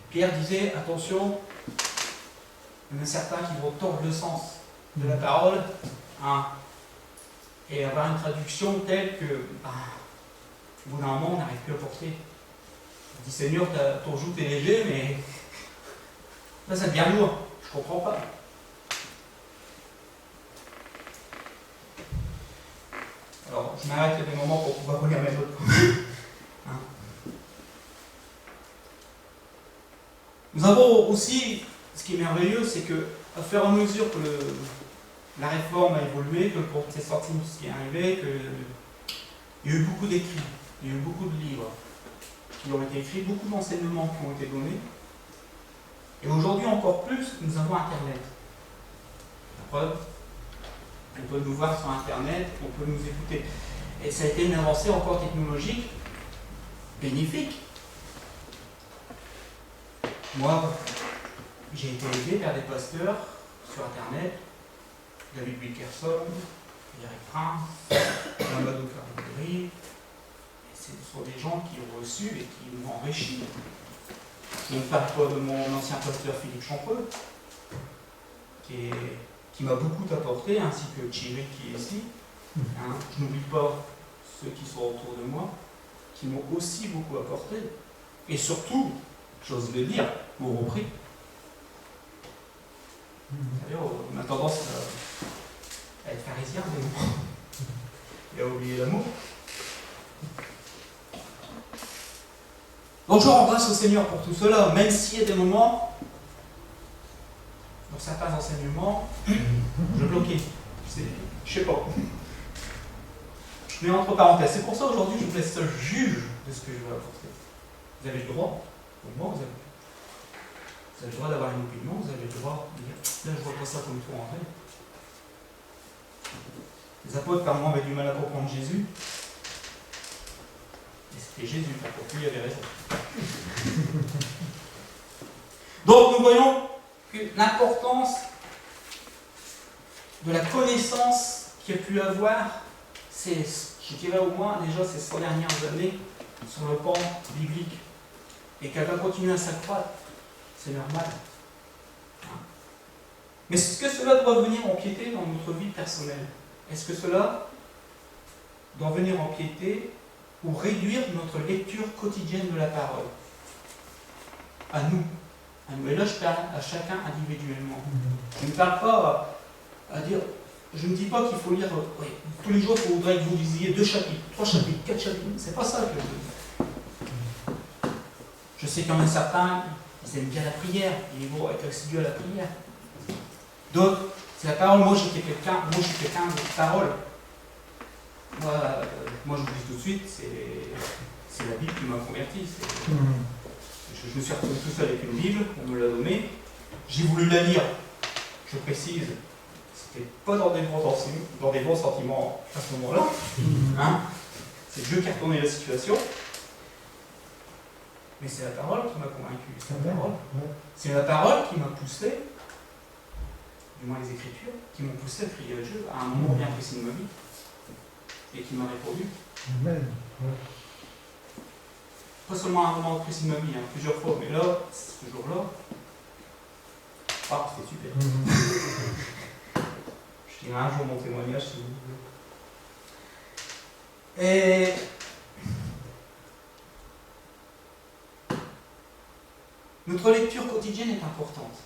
Pierre disait, attention, il y en a certains qui vont tordre le sens de la parole, hein, et avoir une traduction telle que, au bout d'un moment, on n'arrive plus à porter. On dit, Seigneur, ton joug est léger, mais là, ça devient lourd. Je ne comprends pas. Alors, je m'arrête à des moments pour pouvoir relire mes autres. Hein. Nous avons aussi, ce qui est merveilleux, c'est que, à fur et à mesure que la réforme a évolué, que le protestantisme qui est arrivé, il y a eu beaucoup d'écrits, il y a eu beaucoup de livres qui ont été écrits, beaucoup d'enseignements qui ont été donnés. Et aujourd'hui, encore plus, nous avons Internet. La preuve, on peut nous voir sur Internet, on peut nous écouter. Et ça a été une avancée encore technologique bénéfique. Moi, j'ai été aidé par des pasteurs sur Internet, David Wilkerson, Eric Prince, Amadou Carabéry. Ce sont des gens qui ont reçu et qui m'ont enrichi. Je ne parle pas de mon ancien pasteur Philippe Champreux, qui m'a beaucoup apporté, ainsi que Thierry qui est ici. Hein, je n'oublie pas ceux qui sont autour de moi, qui m'ont aussi beaucoup apporté. Et surtout, j'ose le dire, m'ont repris. D'ailleurs, on a tendance à être pharisien des moments et à oublier l'amour. Donc je rends grâce au Seigneur pour tout cela, même s'il y a des moments, dans certains enseignements, je bloquais. Je sais pas. Je mets entre parenthèses. C'est pour ça aujourd'hui je vous laisse seul juge de ce que je vais apporter. Vous avez le droit, au moins vous avez le droit d'avoir une opinion, vous avez le droit de dire là je vois pas ça comme toi en vrai. Les apôtres par moment avaient du mal à comprendre Jésus. Et c'était Jésus, pour lui il avait raison. Donc nous voyons que l'importance de la connaissance qu'il y a pu avoir, c'est, je dirais au moins déjà ces 100 dernières années sur le plan biblique, et qu'elle va continuer à s'accroître, c'est normal. Mais est-ce que cela doit venir empiéter dans notre vie personnelle? Est-ce que cela doit venir empiéter ou réduire notre lecture quotidienne de la parole? À nous. Et là, je parle à chacun individuellement. Je ne parle pas à dire, je ne dis pas qu'il faut lire tous les jours, il faudrait que vous lisiez 2 chapitres, 3 chapitres, 4 chapitres. C'est pas ça que je dis. Je sais qu'il y en a certains, ils aiment bien la prière, ils vont être assidus à la prière. D'autres, c'est la parole. Moi, je suis quelqu'un de parole. Moi, je vous dis tout de suite, c'est la Bible qui m'a converti. Je me suis retrouvé tout seul avec une Bible, on me l'a donnée. J'ai voulu la lire. Je précise, c'était pas dans des bons sentiments à ce moment-là. Hein, c'est Dieu qui a retourné la situation. Mais c'est la parole qui m'a convaincu. C'est la parole qui m'a poussé, du moins les Écritures, qui m'ont poussé à prier à Dieu à un moment bien précis de ma vie. Et qui m'a répondu. Amen. Pas seulement à un moment précis de ma vie, plusieurs fois, mais là, ce jour-là, c'était super. Je dirai un jour mon témoignage si vous voulez. Et notre lecture quotidienne est importante.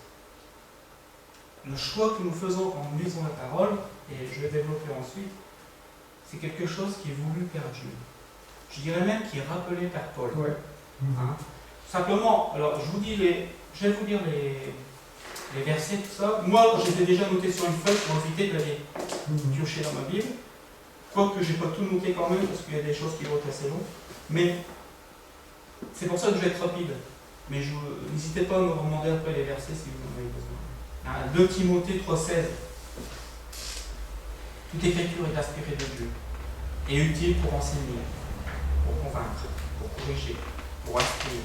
Le choix que nous faisons quand nous lisons la parole, et je vais développer ensuite, c'est quelque chose qui est voulu par Dieu. Je dirais même qui est rappelé par Paul. Ouais. Hein? Simplement, alors je vais vous dire les versets, tout ça. Moi, je les ai déjà notés sur une feuille pour éviter de les piocher dans ma Bible. Quoique je n'ai pas tout noté quand même, parce qu'il y a des choses qui vont être assez longues. Mais c'est pour ça que je vais être rapide. Mais n'hésitez pas à me demander après les versets si vous en avez besoin. 2 Timothée 3,16. Toute écriture est inspirée de Dieu. est utile pour enseigner, pour convaincre, pour corriger, pour instruire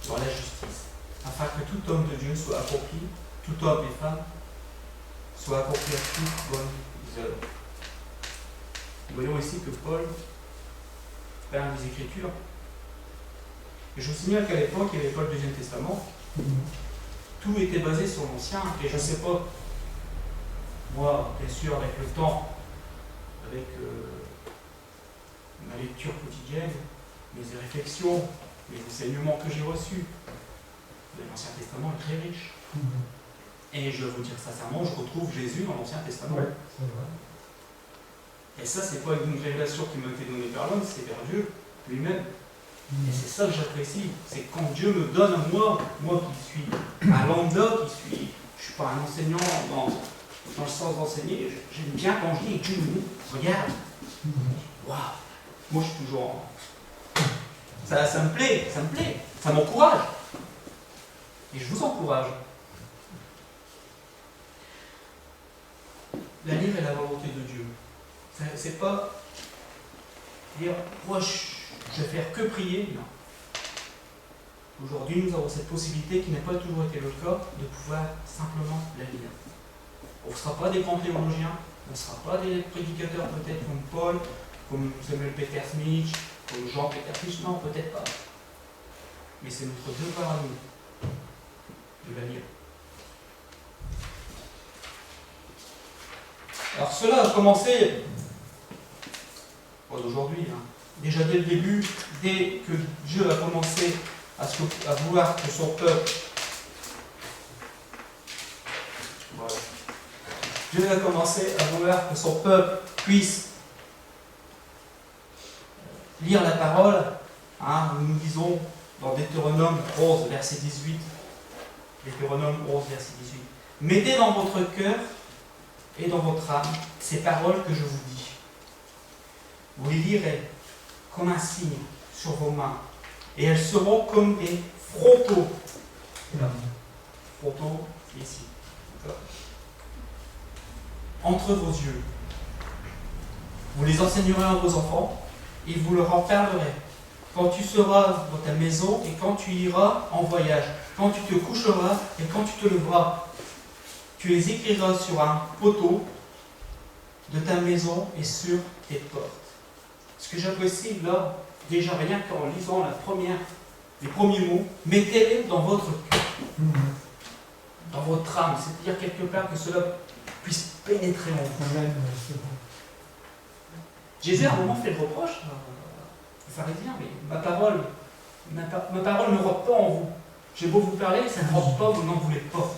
dans la justice, afin que tout homme de Dieu soit accompli, tout homme et femme soit accompli à toutes bonnes œuvres. Nous voyons ici que Paul parle des Écritures. Et je vous signale qu'à l'époque, il n'y avait pas le Deuxième Testament. Tout était basé sur l'Ancien. Et je ne sais pas, moi, bien sûr, avec le temps, avec ma lecture quotidienne, mes réflexions, les enseignements que j'ai reçus, l'Ancien Testament est très riche. Et je vais vous dire sincèrement, je retrouve Jésus dans l'Ancien Testament. Ouais, c'est vrai. Et ça, c'est pas une révélation qui m'a été donnée par l'homme, c'est vers Dieu lui-même. Et c'est ça que j'apprécie, c'est quand Dieu me donne à moi qui suis un lambda, je ne suis pas un enseignant dans le sens d'enseigner, j'aime bien quand je dis Dieu me dit, regarde, waouh, moi je suis toujours. Ça me plaît, ça m'encourage. Et je vous encourage. La lire est la volonté de Dieu. C'est pas dire, moi je vais faire que prier, non. Aujourd'hui, nous avons cette possibilité qui n'a pas toujours été le cas de pouvoir simplement la lire. On ne sera pas des grands théologiens, on ne sera pas des prédicateurs peut-être comme Paul, comme Samuel Peter Smith, comme Jean Peter Smith, non, peut-être pas. Mais c'est notre devoir à nous de la lire. Alors cela a commencé, pas d'aujourd'hui, hein. Déjà dès le début, dès que Dieu a commencé à vouloir que son peuple, voilà. Dieu a commencé à vouloir que son peuple puisse lire la parole, hein, nous disons dans Deutéronome 11, verset 18, Deutéronome 11, verset 18, mettez dans votre cœur et dans votre âme ces paroles que je vous dis. Vous les lirez comme un signe sur vos mains, et elles seront comme des frontaux. Frontaux, c'est ici. Entre vos yeux. Vous les enseignerez à vos enfants, et vous leur en parlerez. Quand tu seras dans ta maison, et quand tu iras en voyage, quand tu te coucheras, et quand tu te leveras, tu les écriras sur un poteau de ta maison et sur tes portes. Ce que j'apprécie là, déjà rien qu'en lisant les premiers mots, mettez-les dans votre cœur, dans votre âme, c'est-à-dire quelque part que cela puisse pénétrer en vous. Jésus à un moment fait le reproche aux pharisiens, mais ma parole ne rentre pas en vous. J'ai beau vous parler, ça ne rentre pas, vous n'en voulez pas.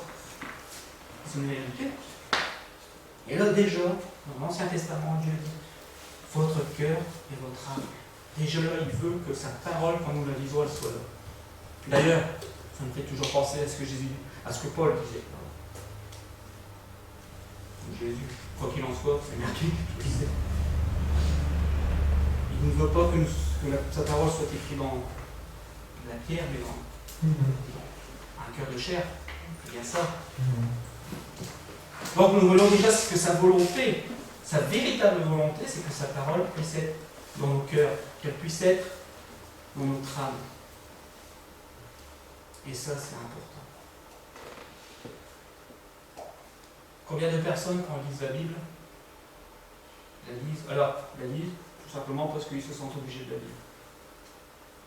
C'est une réalité. Et là déjà, dans l'Ancien Testament, Dieu dit votre cœur et votre âme. Déjà là, il veut que sa parole, quand nous la lisons, elle soit là. D'ailleurs, ça me fait toujours penser à ce que Paul disait. Jésus, quoi qu'il en soit, c'est marqué, tu le sais. Il ne veut pas que sa parole soit écrite dans la pierre, mais dans un cœur de chair. C'est bien ça. Donc nous voyons déjà que sa volonté, sa véritable volonté, c'est que sa parole puisse être dans nos cœurs, qu'elle puisse être dans notre âme. Et ça, c'est important. Combien de personnes, quand elles lisent la Bible, la lisent tout simplement parce qu'ils se sentent obligés de la lire.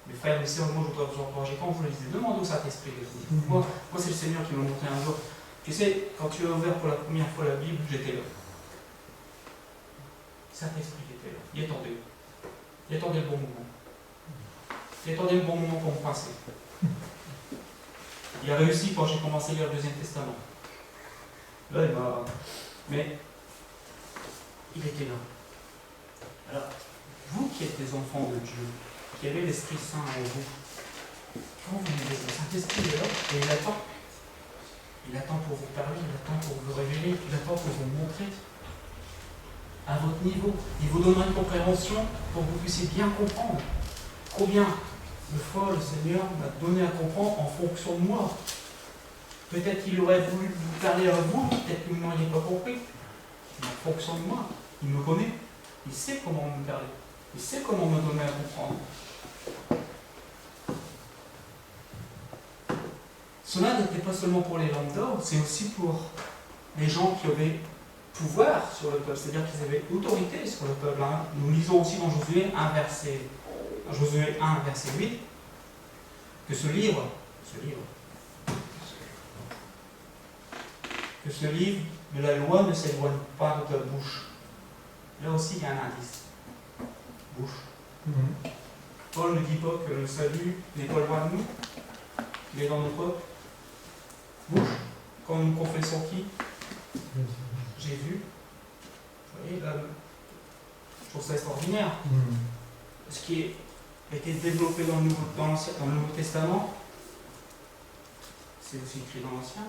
Mes frères et mes sœurs, moi je voudrais vous encourager, quand vous le lisez, demandez au Saint-Esprit de vous lire. Moi, c'est le Seigneur qui m'a montré un jour. Tu sais, quand tu as ouvert pour la première fois la Bible, j'étais là. Saint-Esprit était là. Il attendait. Il attendait le bon moment. Il attendait le bon moment pour me pincer. Il a réussi quand j'ai commencé à lire le Deuxième Testament. Là, il m'a... Mais il était là. Alors, vous qui êtes des enfants de Dieu, qui avez l'Esprit Saint en vous, quand vous lisez le Saint-Esprit est là et il attend. Il attend pour vous parler, il attend pour vous révéler, il attend pour vous montrer à votre niveau. Il vous donnera une compréhension pour que vous puissiez bien comprendre. Combien de fois le Seigneur m'a donné à comprendre en fonction de moi. Peut-être qu'il aurait voulu vous parler à vous, peut-être que vous n'auriez pas compris. Mais en fonction de moi, il me connaît. Il sait comment me parler. Il sait comment me donner à comprendre. Cela n'était pas seulement pour les lambda, c'est aussi pour les gens qui avaient pouvoir sur le peuple, c'est-à-dire qu'ils avaient autorité sur le peuple. Hein. Nous lisons aussi dans Josué 1, verset 8, que ce livre de la loi ne s'éloigne pas de ta bouche. Là aussi, il y a un indice. Bouche. Paul ne dit pas que le salut n'est pas loin de nous, il est dans notre bouche. Quand nous confessons qui? Jésus. Vous voyez, là, je trouve ça extraordinaire. Ce qui a été développé dans le Nouveau Testament, c'est aussi écrit dans l'Ancien.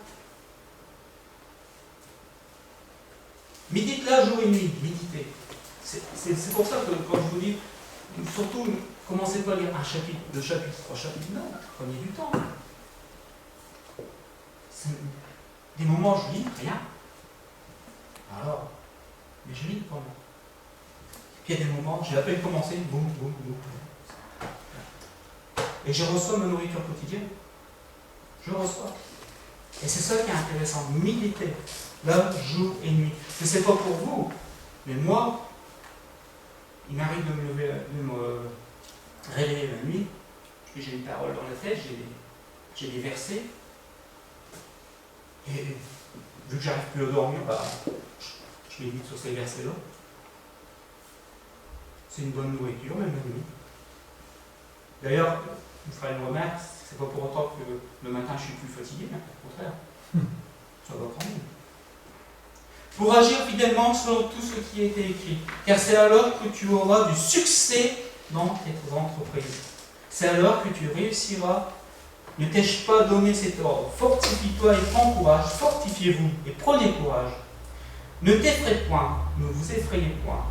Médite-la jour et nuit, méditez. C'est pour ça que quand je vous dis, surtout, ne commencez pas à lire un chapitre, 2 chapitres, 3 chapitres, non, prenez du temps. Des moments où je lis, rien. Alors, mais je lis quand même. Puis il y a des moments, j'ai à peine commencé, boum, boum, boum. Et je reçois ma nourriture quotidienne. Je reçois. Et c'est ça qui est intéressant, méditer, là, jour et nuit. Je ne sais pas pour vous, mais moi, il m'arrive de me lever, de me réveiller la nuit, puis j'ai une parole dans la tête, j'ai des versets, et vu que j'arrive plus à dormir, bah, je médite sur ces versets-là. C'est une bonne nourriture, même la nuit. D'ailleurs, je vous ferai une remarque, c'est pas pour autant que le matin je suis plus fatigué, mais au contraire, ça va prendre. Pour agir fidèlement selon tout ce qui a été écrit, car c'est alors que tu auras du succès dans tes entreprises. C'est alors que tu réussiras. Ne t'ai-je pas donné cet ordre? Fortifie-toi et prends courage, fortifiez-vous et prenez courage. Ne t'effraie point, ne vous effrayez point,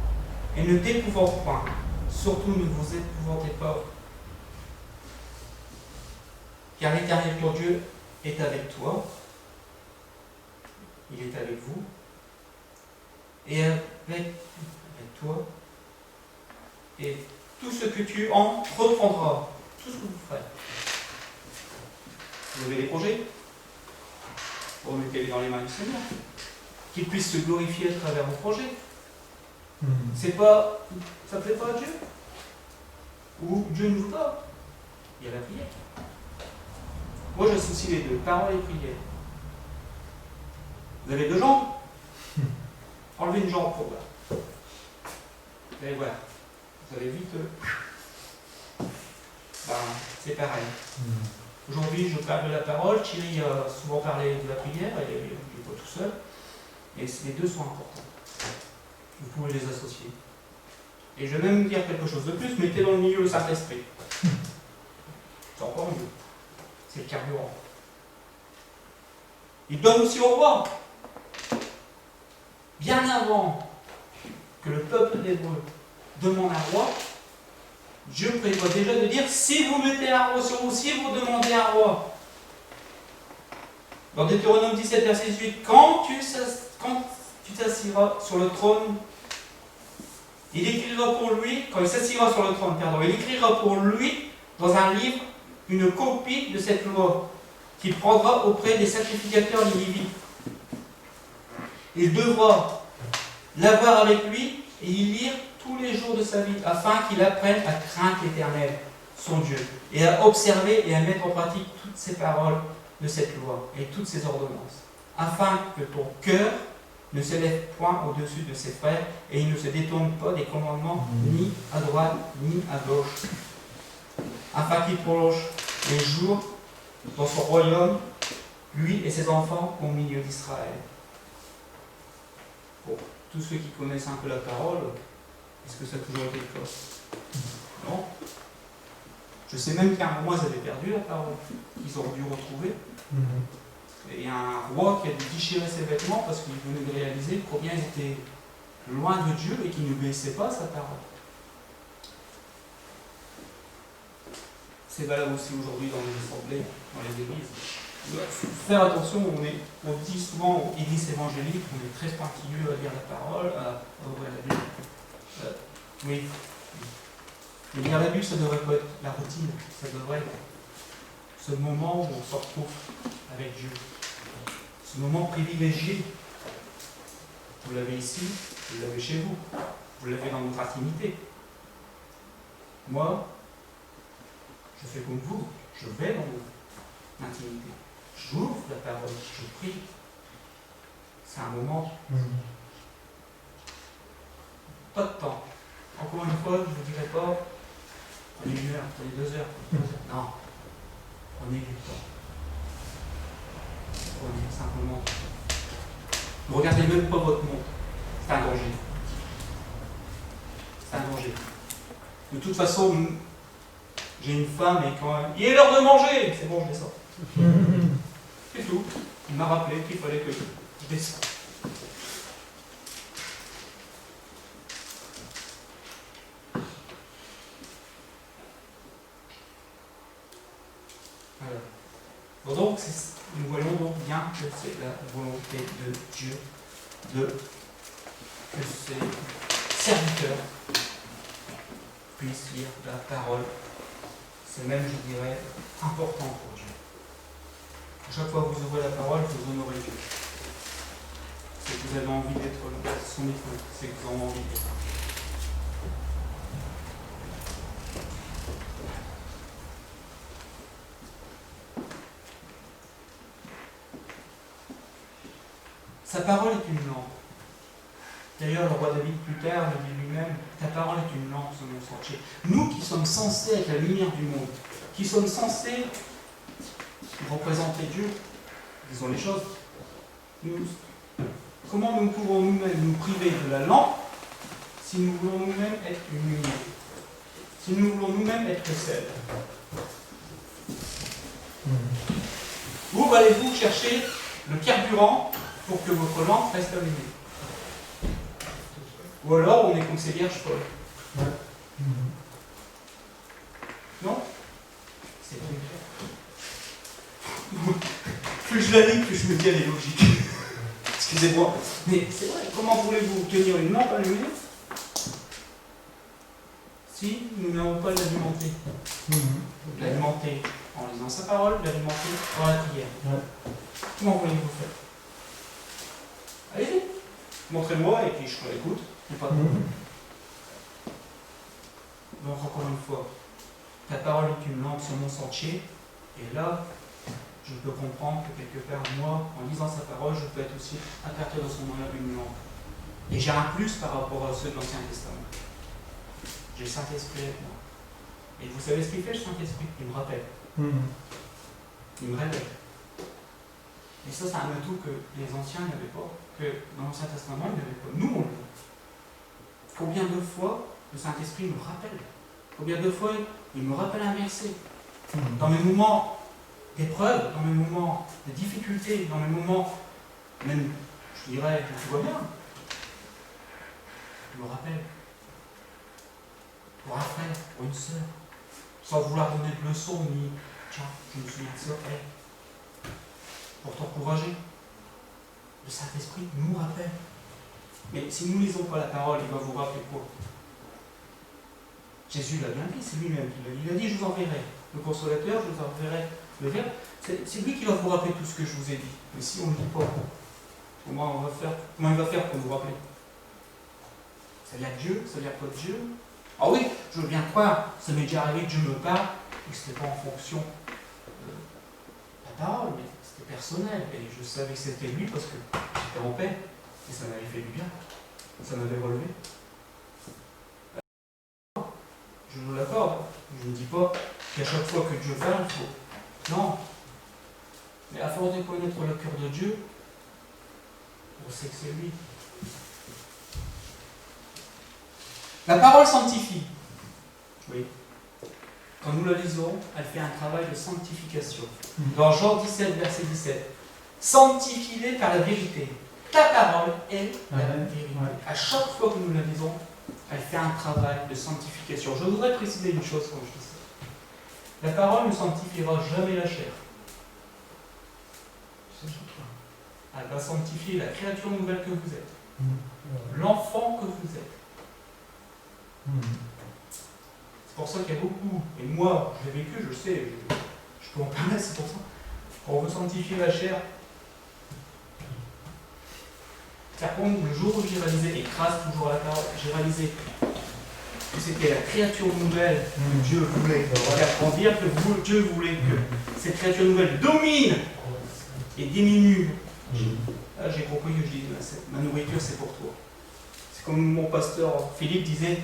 et ne t'épouvante point, surtout ne vous épouvantez pas. Car l'Éternel ton Dieu est avec toi, il est avec vous, et avec toi, et tout ce que tu entreprendras, tout ce que vous ferez. Vous avez des projets? Remettez-les dans les mains du Seigneur. Qu'il puisse se glorifier à travers vos projets. C'est pas, ça ne plaît pas à Dieu? Ou Dieu ne veut pas? Il y a la prière. Moi, j'associe les deux, parole et prière. Vous avez 2 jambes? Enlevez une jambe pour voir. Vous allez voir. Vous allez vite. C'est pareil. Aujourd'hui, je parle de la parole. Thierry a souvent parlé de la prière. Il n'est pas tout seul. Et les deux sont importants. Vous pouvez les associer. Et je vais même dire quelque chose de plus. Mettez dans le milieu le Saint-Esprit. C'est encore mieux. C'est le carburant. Il donne aussi au roi. Bien avant que le peuple d'Hébreu demande un roi, Dieu prévoit déjà de dire, si vous mettez un roi sur vous, si vous demandez un roi. Dans Deutéronome 17, verset 18, quand tu t'assiras sur le trône, il écrira pour lui, quand il s'assira sur le trône, il écrira pour lui dans un livre une copie de cette loi qu'il prendra auprès des sacrificateurs les Lévites. Il devra l'avoir avec lui et y lire tous les jours de sa vie, afin qu'il apprenne à craindre l'Éternel, son Dieu, et à observer et à mettre en pratique toutes ces paroles de cette loi et toutes ces ordonnances, afin que ton cœur ne s'élève point au-dessus de ses frères et il ne se détourne pas des commandements ni à droite ni à gauche, afin qu'il prolonge les jours dans son royaume, lui et ses enfants au milieu d'Israël. Pour tous ceux qui connaissent un peu la parole, est-ce que ça a toujours été le cas? Non. Je sais même qu'à un moment, ils avaient perdu la parole, qu'ils auraient dû retrouver. Et il y a un roi qui a dû déchirer ses vêtements parce qu'il venait de réaliser combien ils étaient loin de Dieu et qu'ils n'obéissaient pas à sa parole. C'est valable aussi aujourd'hui dans les assemblées, dans les églises. Il faut faire attention, on dit souvent aux églises évangéliques, on est très pointilleux à lire la parole, à ouvrir la Bible. Oui. Et lire la Bible, ça devrait pas être la routine, ça devrait être ce moment où on se retrouve avec Dieu. Ce moment privilégié. Vous l'avez ici, vous l'avez chez vous, vous l'avez dans votre intimité. Moi, je fais comme vous, je vais dans mon intimité. J'ouvre la parole, je prie. C'est un moment. Pas de temps. Encore une fois, je ne vous dirai pas prenez 1 heure, prenez 2 heures. Non. Prenez du temps. Prenez simplement. Ne regardez même pas votre montre. C'est un danger. C'est un danger. De toute façon, j'ai une femme et quand il est l'heure de manger, c'est bon, je descends. C'est tout. Il m'a rappelé qu'il fallait que je descende. Voilà. Bon, donc, nous voyons donc bien que c'est la volonté de Dieu que ses serviteurs puissent lire la parole. C'est même, je dirais, important pour Dieu. À chaque fois que vous ouvrez la parole, vous honorez Dieu. C'est que vous avez envie d'être son époux, c'est que vous avez envie d'être. Sa parole est une lampe. D'ailleurs, le roi David, plus tard, le dit lui-même, ta parole est une lampe sur mon sentier. Nous qui sommes censés être la lumière du monde, qui sommes censés représenter Dieu, disons les choses, comment nous pouvons nous-mêmes nous priver de la lampe si nous voulons nous-mêmes être une lumière, si nous voulons nous-mêmes être sel? Où allez-vous chercher le carburant pour que votre lampe reste allumée? Ou alors on est comme ces vierges folles. Non? C'est vrai. Plus je la lis, plus je me dis elle est logique. Excusez-moi. Mais c'est vrai, comment voulez-vous tenir une lampe allumée si nous n'avons pas l'alimenter? L'alimenter en lisant sa parole, l'alimenter dans la prière. Comment voulez-vous faire? Allez-y, montrez-moi et puis je serai à l'écoute. Il n'y a pas de problème. Donc encore une fois, ta parole est une lampe sur mon sentier, et là, je peux comprendre que quelque part, moi, en lisant sa parole, je peux être aussi, à partir de ce moment-là, une lampe. Et j'ai un plus par rapport à ceux de l'Ancien Testament. J'ai le Saint-Esprit avec moi. Et vous savez ce qu'il fait, le Saint-Esprit? Il me rappelle. Il me révèle. Et ça, c'est un atout que les anciens n'avaient pas, que dans l'Ancien Testament, ils n'avaient pas. Nous, on l'a. Combien de fois le Saint-Esprit me rappelle? Combien de fois il me rappelle un verset? Dans mes moments d'épreuve, dans mes moments de difficulté, dans mes moments, même, je dirais, que tout va bien, il me rappelle. Pour un frère, pour une sœur, sans vouloir donner de leçons, ni tiens, je me souviens de ça, pour t'encourager. Le Saint-Esprit nous rappelle. Mais si nous ne lisons pas la parole, il va vous rappeler quoi? Jésus l'a bien dit, c'est lui-même qui l'a dit. Il a dit, je vous enverrai le consolateur, je vous enverrai le Verbe. C'est lui qui va vous rappeler tout ce que je vous ai dit. Mais si on ne le dit pas, comment il va faire pour vous rappeler? Ça vient de Dieu, ça vient pas de Dieu. Ah oui, je veux bien croire, ça m'est déjà arrivé que Dieu me parle, et que ce n'était pas en fonction de la parole, mais c'était personnel. Et je savais que c'était lui parce que j'étais en paix. Et ça m'avait fait du bien. Ça m'avait relevé. Je vous l'accorde. Je ne dis pas qu'à chaque fois que Dieu parle, il faut. Non. Mais à force de connaître le cœur de Dieu, on sait que c'est lui. La parole sanctifie. Oui. Quand nous la lisons, elle fait un travail de sanctification. Dans Jean 17, verset 17. Sanctifie-les par la vérité. Ta parole est la vérité. À chaque fois que nous la lisons, elle fait un travail de sanctification. Je voudrais préciser une chose quand je dis ça. La parole ne sanctifiera jamais la chair. Elle va sanctifier la créature nouvelle que vous êtes. L'enfant que vous êtes. C'est pour ça qu'il y a beaucoup, et moi, je l'ai vécu, je sais, je peux en parler, c'est pour ça. Quand on veut sanctifier la chair, par contre, le jour où j'ai réalisé, et grâce toujours à la parole, j'ai réalisé que c'était la créature nouvelle que Dieu voulait faire grandir, que Dieu voulait que cette créature nouvelle domine et diminue. Là, j'ai compris que je dis, ma nourriture c'est pour toi. C'est comme mon pasteur Philippe disait,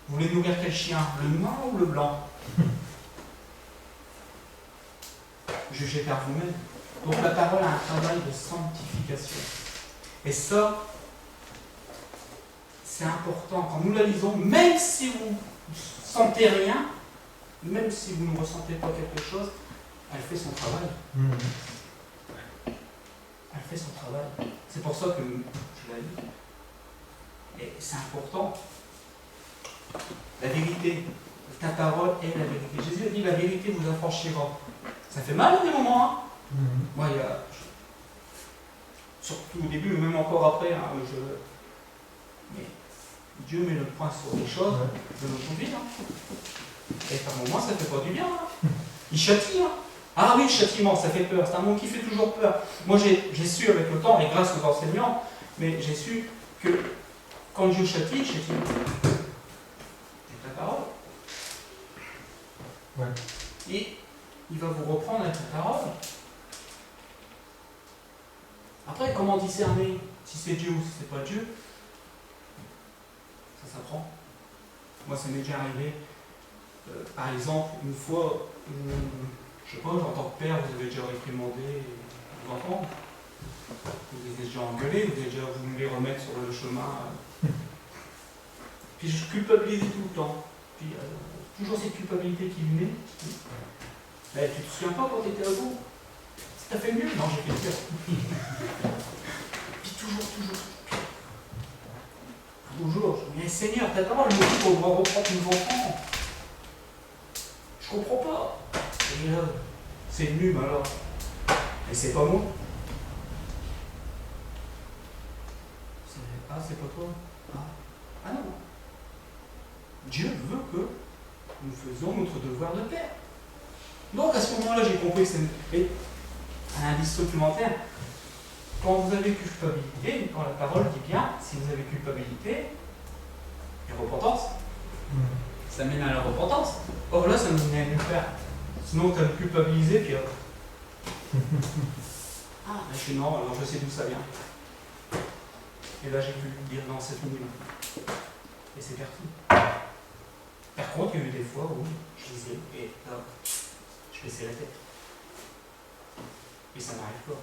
vous voulez nourrir quel chien, le noir ou le blanc? Jugez par vous-même. Donc la parole a un travail de sanctification. Et ça, c'est important. Quand nous la lisons, même si vous ne sentez rien, même si vous ne ressentez pas quelque chose, elle fait son travail. Elle fait son travail. C'est pour ça que je la lis. Et c'est important. La vérité, ta parole est la vérité. Jésus a dit, la vérité vous affranchira. Ça fait mal à des moments. Hein. Moi, il y a... Surtout au début, mais même encore après, hein, mais Dieu met le point sur les choses de notre vie. Hein. Et par moments, ça ne fait pas du bien. Hein. Il châtie. Hein. Ah oui, le châtiment, ça fait peur. C'est un mot qui fait toujours peur. Moi, j'ai su avec le temps, et grâce aux enseignants, mais j'ai su que quand Dieu châtie, c'est ta parole. Ouais. Et il va vous reprendre avec ta parole. Après, comment discerner si c'est Dieu ou si c'est pas Dieu? Ça s'apprend. Moi, ça m'est déjà arrivé. Par exemple, une fois, je sais pas, en tant que père, vous avez déjà réprimandé vos enfants. Vous avez déjà engueulé, vous avez déjà voulu les remettre sur le chemin. Puis je culpabilisais tout le temps. Puis toujours cette culpabilité qui venait. Mais tu te souviens pas quand tu étais ado? T'as fait mieux? Non, j'ai fait pire. Puis toujours. Je me dis, Seigneur, t'as pas le motif pour pouvoir reprendre nos enfants. Je comprends pas. Et là, c'est nul alors. Et c'est pas moi. Ah, c'est pas toi. Ah non. Dieu veut que nous faisions notre devoir de père. Donc à ce moment-là, j'ai compris que c'est un indice supplémentaire. Quand vous avez culpabilité, quand la parole dit bien, si vous avez culpabilité, et repentance, ça mène à la repentance. Or là, ça nous mène à nulle part. Sinon, tu as culpabilisé, puis hop. Ah, je suis non, alors je sais d'où ça vient. Et là, j'ai pu lui dire non, c'est fini. Et c'est parti. Par contre, il y a eu des fois où je disais, et là, je baissais la tête. Et ça n'arrive pas.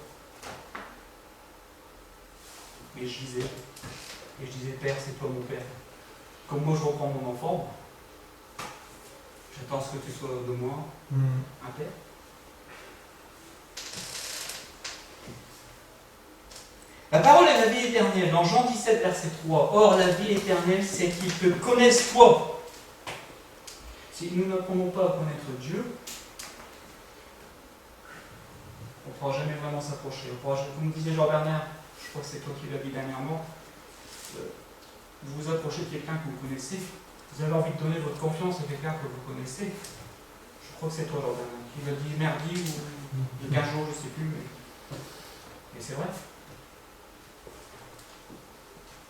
Mais je disais, Père, c'est toi mon Père. Comme moi je reprends mon enfant, j'attends ce que tu sois de moi, un Père. La parole est la vie éternelle, dans Jean 17, verset 3. Or, la vie éternelle, c'est qu'ils te connaissent toi. Si nous n'apprenons pas à connaître Dieu, on ne pourra jamais vraiment s'approcher. Comme disait Jean-Bernard, je crois que c'est toi qui l'as dit dernièrement, vous vous approchez de quelqu'un que vous connaissez, vous avez envie de donner votre confiance à quelqu'un que vous connaissez. Je crois que c'est toi, Jean-Bernard, qui l'a dit merdi ou il y a 15 jours, je ne sais plus, mais c'est vrai.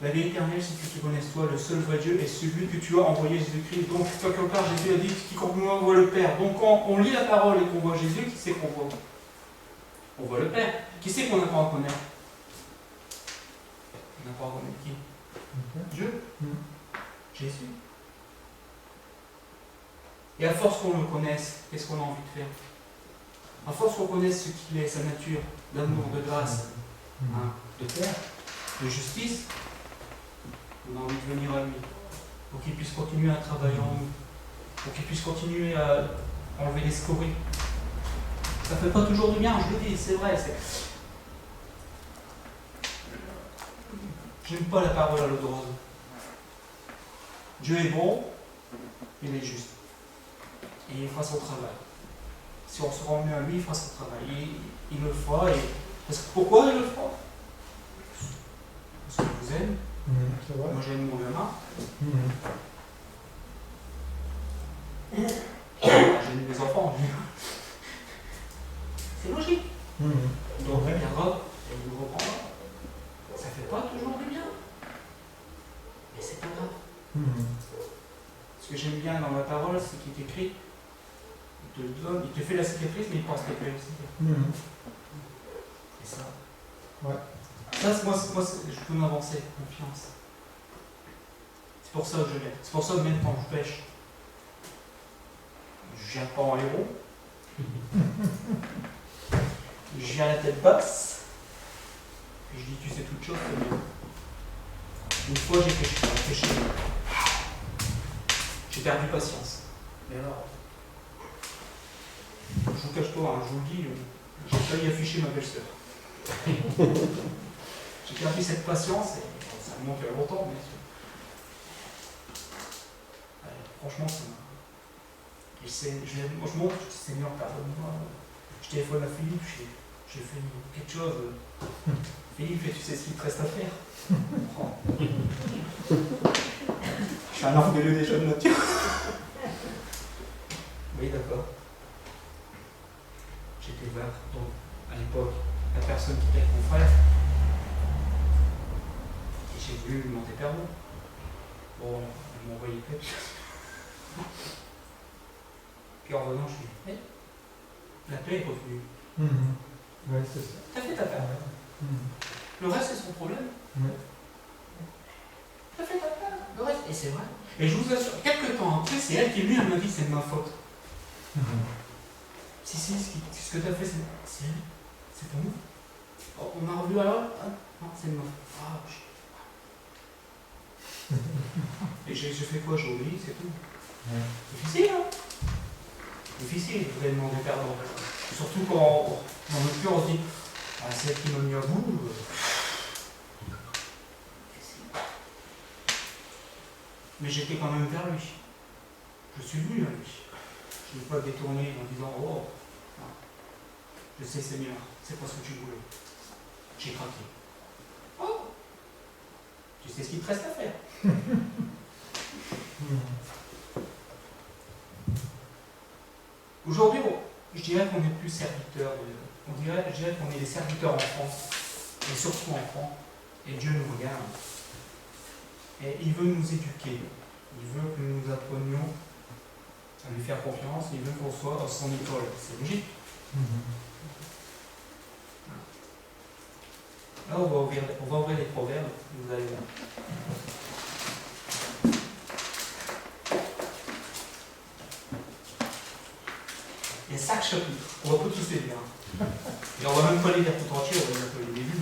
La vie éternelle, c'est que tu connaisses toi, le seul vrai Dieu, et celui que tu as envoyé Jésus-Christ. Donc, quelque part, Jésus a dit quiconque nous voit le Père. Donc, quand on lit la parole et qu'on voit Jésus, qui c'est qu'on voit? On voit le Père. Qui c'est qu'on n'a pas à connaître? On n'a pas à connaître qui? Dieu. Jésus. Et à force qu'on le connaisse, qu'est-ce qu'on a envie de faire? À force qu'on connaisse ce qu'il est, sa nature, d'amour, de grâce, de Père, de justice, on a envie de venir à lui, pour qu'il puisse continuer à travailler en nous, pour qu'il puisse continuer à enlever les scories. Ça ne fait pas toujours du bien, je le dis, c'est vrai. J'aime pas la parole à l'eau de rose. Dieu est bon, il est juste. Et il fera son travail. Si on se rend mieux à lui, il fera son travail. Il le fera. Pourquoi il le fera? Parce qu'il vous aime, c'est vrai. Moi j'aime mon gamin, j'aime mes enfants. C'est logique. Donc il viendra et il nous reprendra. Ça fait pas toujours du bien. Mais c'est pas grave. Ce que j'aime bien dans la parole, c'est qu'il t'écrit, il te le donne, il te fait la cicatrice, mais il pense tes plaies aussi. Et ça. Ouais. Ça, moi, je peux m'avancer, confiance. C'est pour ça que je l'aime. C'est pour ça que même quand je pêche, je viens pas en héros. Je viens la tête basse. Et je dis, tu sais toute chose, c'est bien. Une fois, j'ai pêché. J'ai perdu patience. Mais alors, je vous cache pas, hein, je vous le dis, j'ai failli afficher ma belle-sœur. J'ai perdu cette patience et ça me manque longtemps, bien sûr. Franchement, ça m'a. Moi, je montre, je dis Seigneur, pardonne-moi. Je téléphone à Philippe, j'ai fait quelque chose. Philippe, tu sais ce qu'il te reste à faire. Je suis un orgueilleux des jeunes nature. Oui, d'accord. J'étais voir, donc, à l'époque, la personne qui était avec mon frère. Et j'ai voulu lui demander pardon. Bon, ils m'ont envoyé quelque chose. Puis en revenant, je lui ai dit, la paix est revenue. Ouais, c'est ça. T'as fait ta part. Le reste, c'est son problème. T'as fait ta part. Le reste, et c'est vrai. Et je vous assure, quelques temps après, c'est elle qui est venue, elle m'a dit, c'est de ma faute. Si, ce que t'as fait, c'est elle. C'est pas moi. Oh, on a revu alors. Non, c'est de ma faute. Ah, et j'ai fait quoi? J'ai obéi, c'est tout. Difficile, hein? Difficile, vous allez demander pardon. Surtout quand, dans notre cœur, on se dit, ah, c'est elle qui m'a mis à bout. Mais j'étais quand même vers lui. Je suis venu à lui. Je ne vais pas détourner en disant, oh, non. Je sais, Seigneur, c'est pas ce que tu voulais. J'ai craqué. Oh, tu sais ce qu'il te reste à faire. Aujourd'hui, je dirais qu'on n'est plus serviteurs. Je dirais qu'on est des serviteurs en France, et surtout en France. Et Dieu nous regarde. Et il veut nous éduquer. Il veut que nous apprenions à lui faire confiance. Il veut qu'on soit dans son école. C'est logique. Là, on va ouvrir les proverbes. Vous allez voir. Il y a 5 chapitres. On va pas tous les lire. Et on va même pas les lire tout entier, on va lire que les débuts.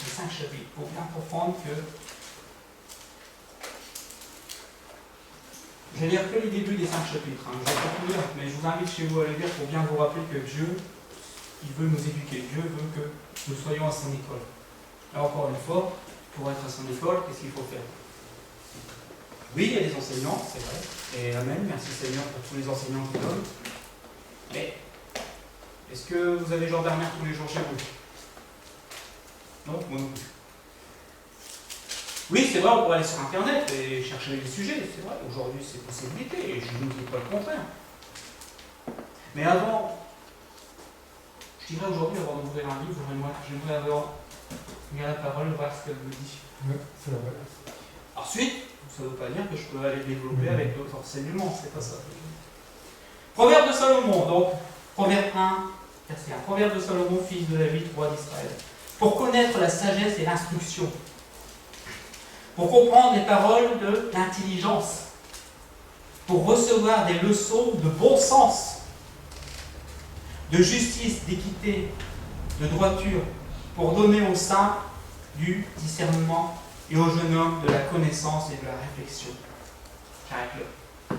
Les 5 chapitres. Pour bien comprendre que. Je vais lire que les débuts des 5 chapitres. Je vais pas tout lire, mais je vous invite chez vous à les lire pour bien vous rappeler que Dieu, il veut nous éduquer. Dieu veut que nous soyons à son école. Là encore une fois, pour être à son école, qu'est-ce qu'il faut faire? Oui, il y a des enseignants, c'est vrai. Et amen, merci Seigneur pour tous les enseignants qui donnent. Mais, est-ce que vous avez Jean Bernard tous les jours chez vous? Non, moi non plus. Oui, c'est vrai, on pourrait aller sur Internet et chercher des sujets, c'est vrai. Aujourd'hui, c'est possibilité, et je ne dis pas le contraire. Mais avant, je dirais aujourd'hui, avant d'ouvrir un livre, j'aimerais avoir lire la parole, voir ce qu'elle me dit. Oui, c'est vrai. Ensuite, ça ne veut pas dire que je peux aller développer avec d'autres enseignements, c'est pas ça. Proverbe de Salomon, donc, Proverbe 1, verset 1. Proverbe de Salomon, fils de David, roi d'Israël. Pour connaître la sagesse et l'instruction, pour comprendre les paroles de l'intelligence, pour recevoir des leçons de bon sens, de justice, d'équité, de droiture, pour donner aux saints du discernement et aux jeunes hommes de la connaissance et de la réflexion. J'arrête là.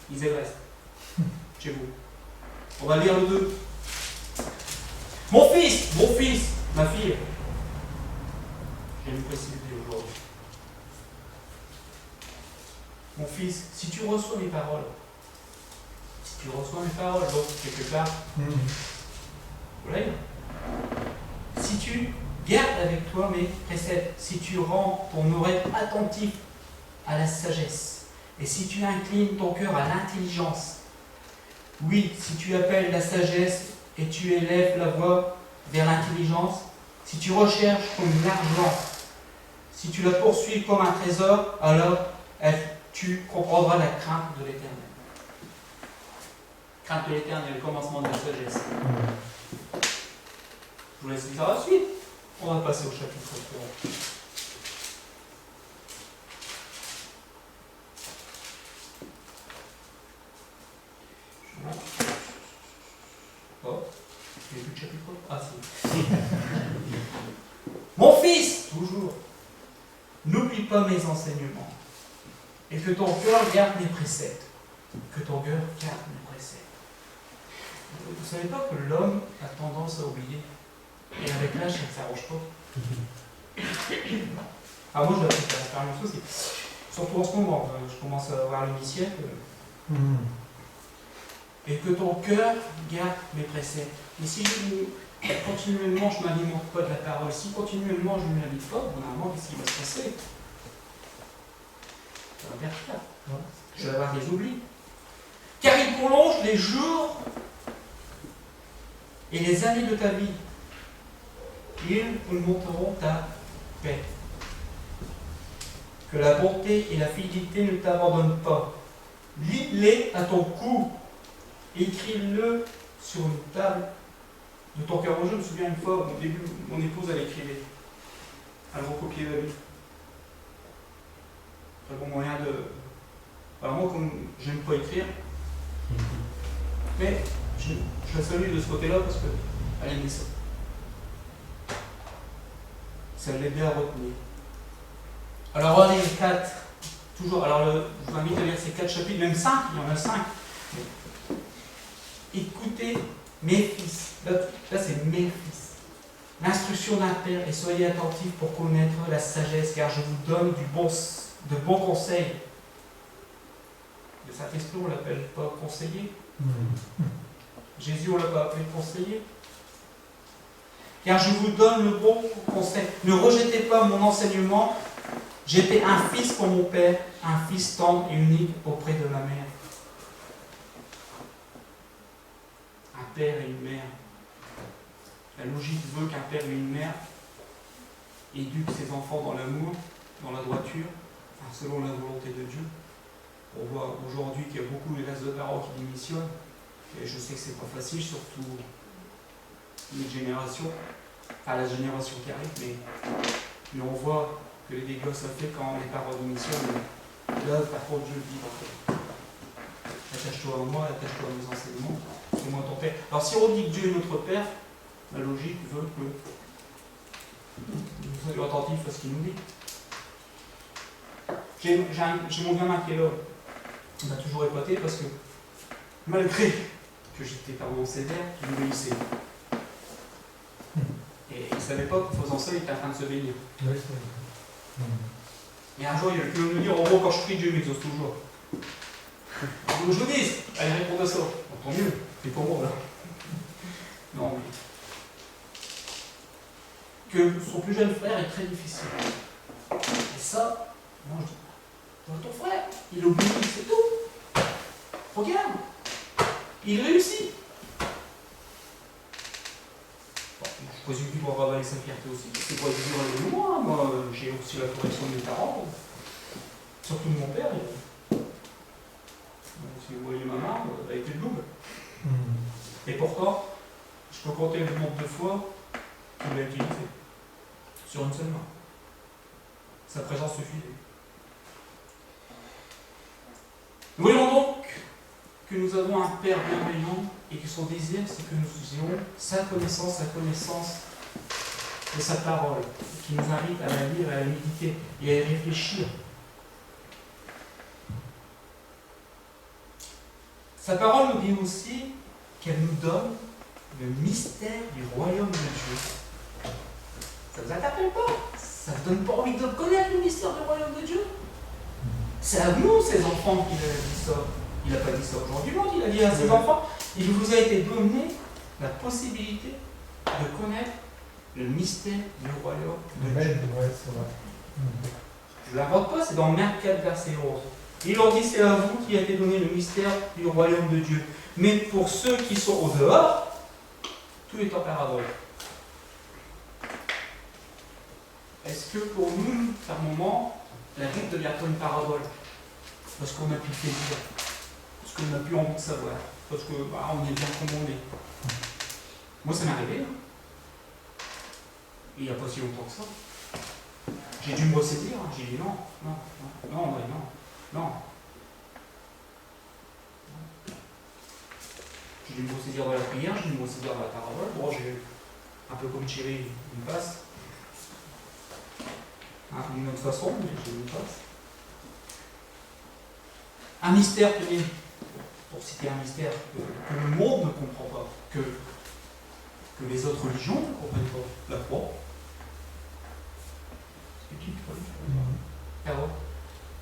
Lisez le reste. Chez vous. On va lire le 2. Mon fils, ma fille. Je vais vous préciser aujourd'hui. Mon fils, si tu reçois mes paroles, donc quelque part, vous voyez, Si tu gardes avec toi mes préceptes, si tu rends ton oreille attentif à la sagesse, et si tu inclines ton cœur à l'intelligence, oui, si tu appelles la sagesse et tu élèves la voix vers l'intelligence, si tu recherches comme l'argent, si tu la poursuis comme un trésor, alors tu comprendras la crainte de l'Éternel. Crainte de l'Éternel, le commencement de la sagesse. Je vous laisse lire la suite. On va passer au chapitre 3. Oh, il n'y a plus de chapitre 3. Ah si. Mon fils, toujours, n'oublie pas mes enseignements, et que ton cœur garde mes préceptes. Que ton cœur garde mes préceptes. Vous ne savez pas que l'homme a tendance à oublier? Et avec l'âge, ça ne s'arrange pas. Ah, moi, je l'ai appris par l'expérience aussi. Surtout en ce moment, je commence à avoir l'initiative. Et que ton cœur garde mes préceptes. Mais si continuellement je ne m'alimente pas de la parole, si continuellement je ne m'alimente pas, bon, normalement, qu'est-ce qui va se passer? Ça va faire pire. Je vais avoir des oublis. Car il prolonge les jours et les années de ta vie. Ils augmenteront ta paix. Que la bonté et la fidélité ne t'abandonnent pas. Lis-les à ton cou. Écris-le sur une table de ton cœur. Moi, je me souviens une fois, au début, mon épouse, elle écrivait. Elle recopiait la Bible. Très bon moyen de... Alors moi, comme j'aime pas écrire, mais je la salue de ce côté-là parce qu'elle aimait ça. Ça l'aidait à retenir. Alors, allez, 4. Toujours. Alors, je vous invite à lire ces 4 chapitres, même 5, il y en a 5. Écoutez mes fils. Là c'est mes fils. L'instruction d'un père, et soyez attentifs pour connaître la sagesse, car je vous donne de bons conseils. Le Saint-Esprit, on ne l'appelle pas conseiller. Jésus, on ne l'a pas appelé conseiller. Car je vous donne le bon conseil. Ne rejetez pas mon enseignement. J'étais un fils pour mon père, un fils tendre et unique auprès de ma mère. Un père et une mère. La logique veut qu'un père et une mère éduquent ses enfants dans l'amour, dans la droiture, selon la volonté de Dieu. On voit aujourd'hui qu'il y a beaucoup de de parents qui démissionnent. Et je sais que c'est pas facile, surtout notre génération, enfin la génération qui arrive, mais on voit que les dégâts ça fait quand les parents démissionnent. Là, par contre, Dieu dit attache-toi à moi, attache-toi à mes enseignements, c'est moi ton père. Alors si on dit que Dieu est notre père, la logique veut que nous soyons attentifs à ce qu'il nous dit. J'ai mon gamin qui est là. Il m'a toujours épaté parce que malgré que j'étais parent sévère, il me lycée. Et il ne savait pas qu'en faisant ça, il était en train de se bénir. Et un jour, il a pu me dire, en gros, quand je prie, Dieu m'exauce toujours. Alors, je vous dis, elle répond à ça. Bon, tant mieux, c'est pour moi là. Non, mais... que son plus jeune frère est très difficile. Et ça, moi je dis, ton frère, il oublie, c'est tout. Regarde, il réussit. Bon, je présume qu'il pourra ravaler sa fierté aussi. C'est pas dur avec moi. Moi, j'ai aussi la correction de mes parents, surtout de mon père. Si vous voyez ma main, elle a été le double. Et pourtant, je peux compter le nombre de fois qu'il l'a utilisé. Sur une seule main. Sa présence suffisait. Nous voyons donc que nous avons un Père bienveillant et que son désir, c'est que nous ayons sa connaissance de sa parole, qui nous invite à la lire, à la méditer et à y réfléchir. Sa parole nous dit aussi qu'elle nous donne le mystère du royaume de Dieu. Ça ne vous interpelle pas? Ça ne vous donne pas envie de connaître le mystère du royaume de Dieu? C'est à nous, ses enfants, qu'il a dit ça. Il n'a pas dit ça aujourd'hui, il a dit à ses enfants, il vous a été donné la possibilité de connaître Le mystère du royaume de Amen, Dieu. ouais, c'est vrai. Je ne l'invente pas, c'est dans Marc 4, verset 11. Il leur dit, c'est à vous qui a été donné le mystère du royaume de Dieu. Mais pour ceux qui sont au dehors, tout est en parabole. Est-ce que pour nous, par moment, la Bible ne devient pas une parabole? Parce qu'on a pu le plaisir, parce qu'on n'a plus envie de savoir, parce que on est bien comme on est. Moi, ça m'est arrivé. Hein. Il n'y a pas si longtemps que ça. J'ai dû me ressaisir. Hein. J'ai dit non. J'ai dû me ressaisir dans la prière, j'ai dû me ressaisir dans la parabole. Bon, j'ai un peu comme Thierry, une passe. Hein, d'une autre façon, mais j'ai une passe. Un mystère, tenez, pour citer un mystère que le monde ne comprend pas, que les autres religions ne comprennent pas. La croix. C'est une folie. Alors,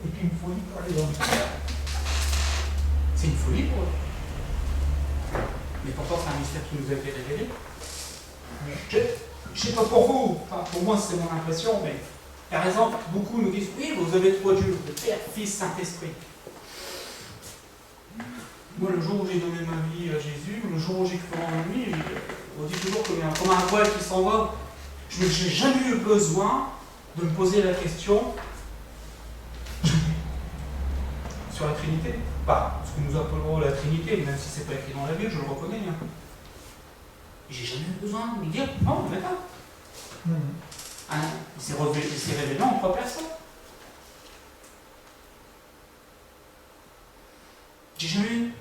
Et puis une folie pour les hommes. c'est une folie pour eux. Mais pourtant, c'est un mystère qui nous a été révélé. Je ne sais pas pour vous, enfin, pour moi, c'est mon impression, mais par exemple, beaucoup nous disent oui, vous avez trois dieux, le Père, Fils, Saint-Esprit. Moi, le jour où j'ai donné ma vie à Jésus, le jour où j'ai cru en lui, on dit toujours comme un voile qui s'en va. Je n'ai jamais eu besoin de me poser la question sur la Trinité. Pas ce que nous appelons la Trinité, même si ce n'est pas écrit dans la Bible, je le reconnais. Hein. J'ai jamais eu besoin de me dire non, mais pas. Hein, il s'est révélé en trois personnes. J'ai jamais eu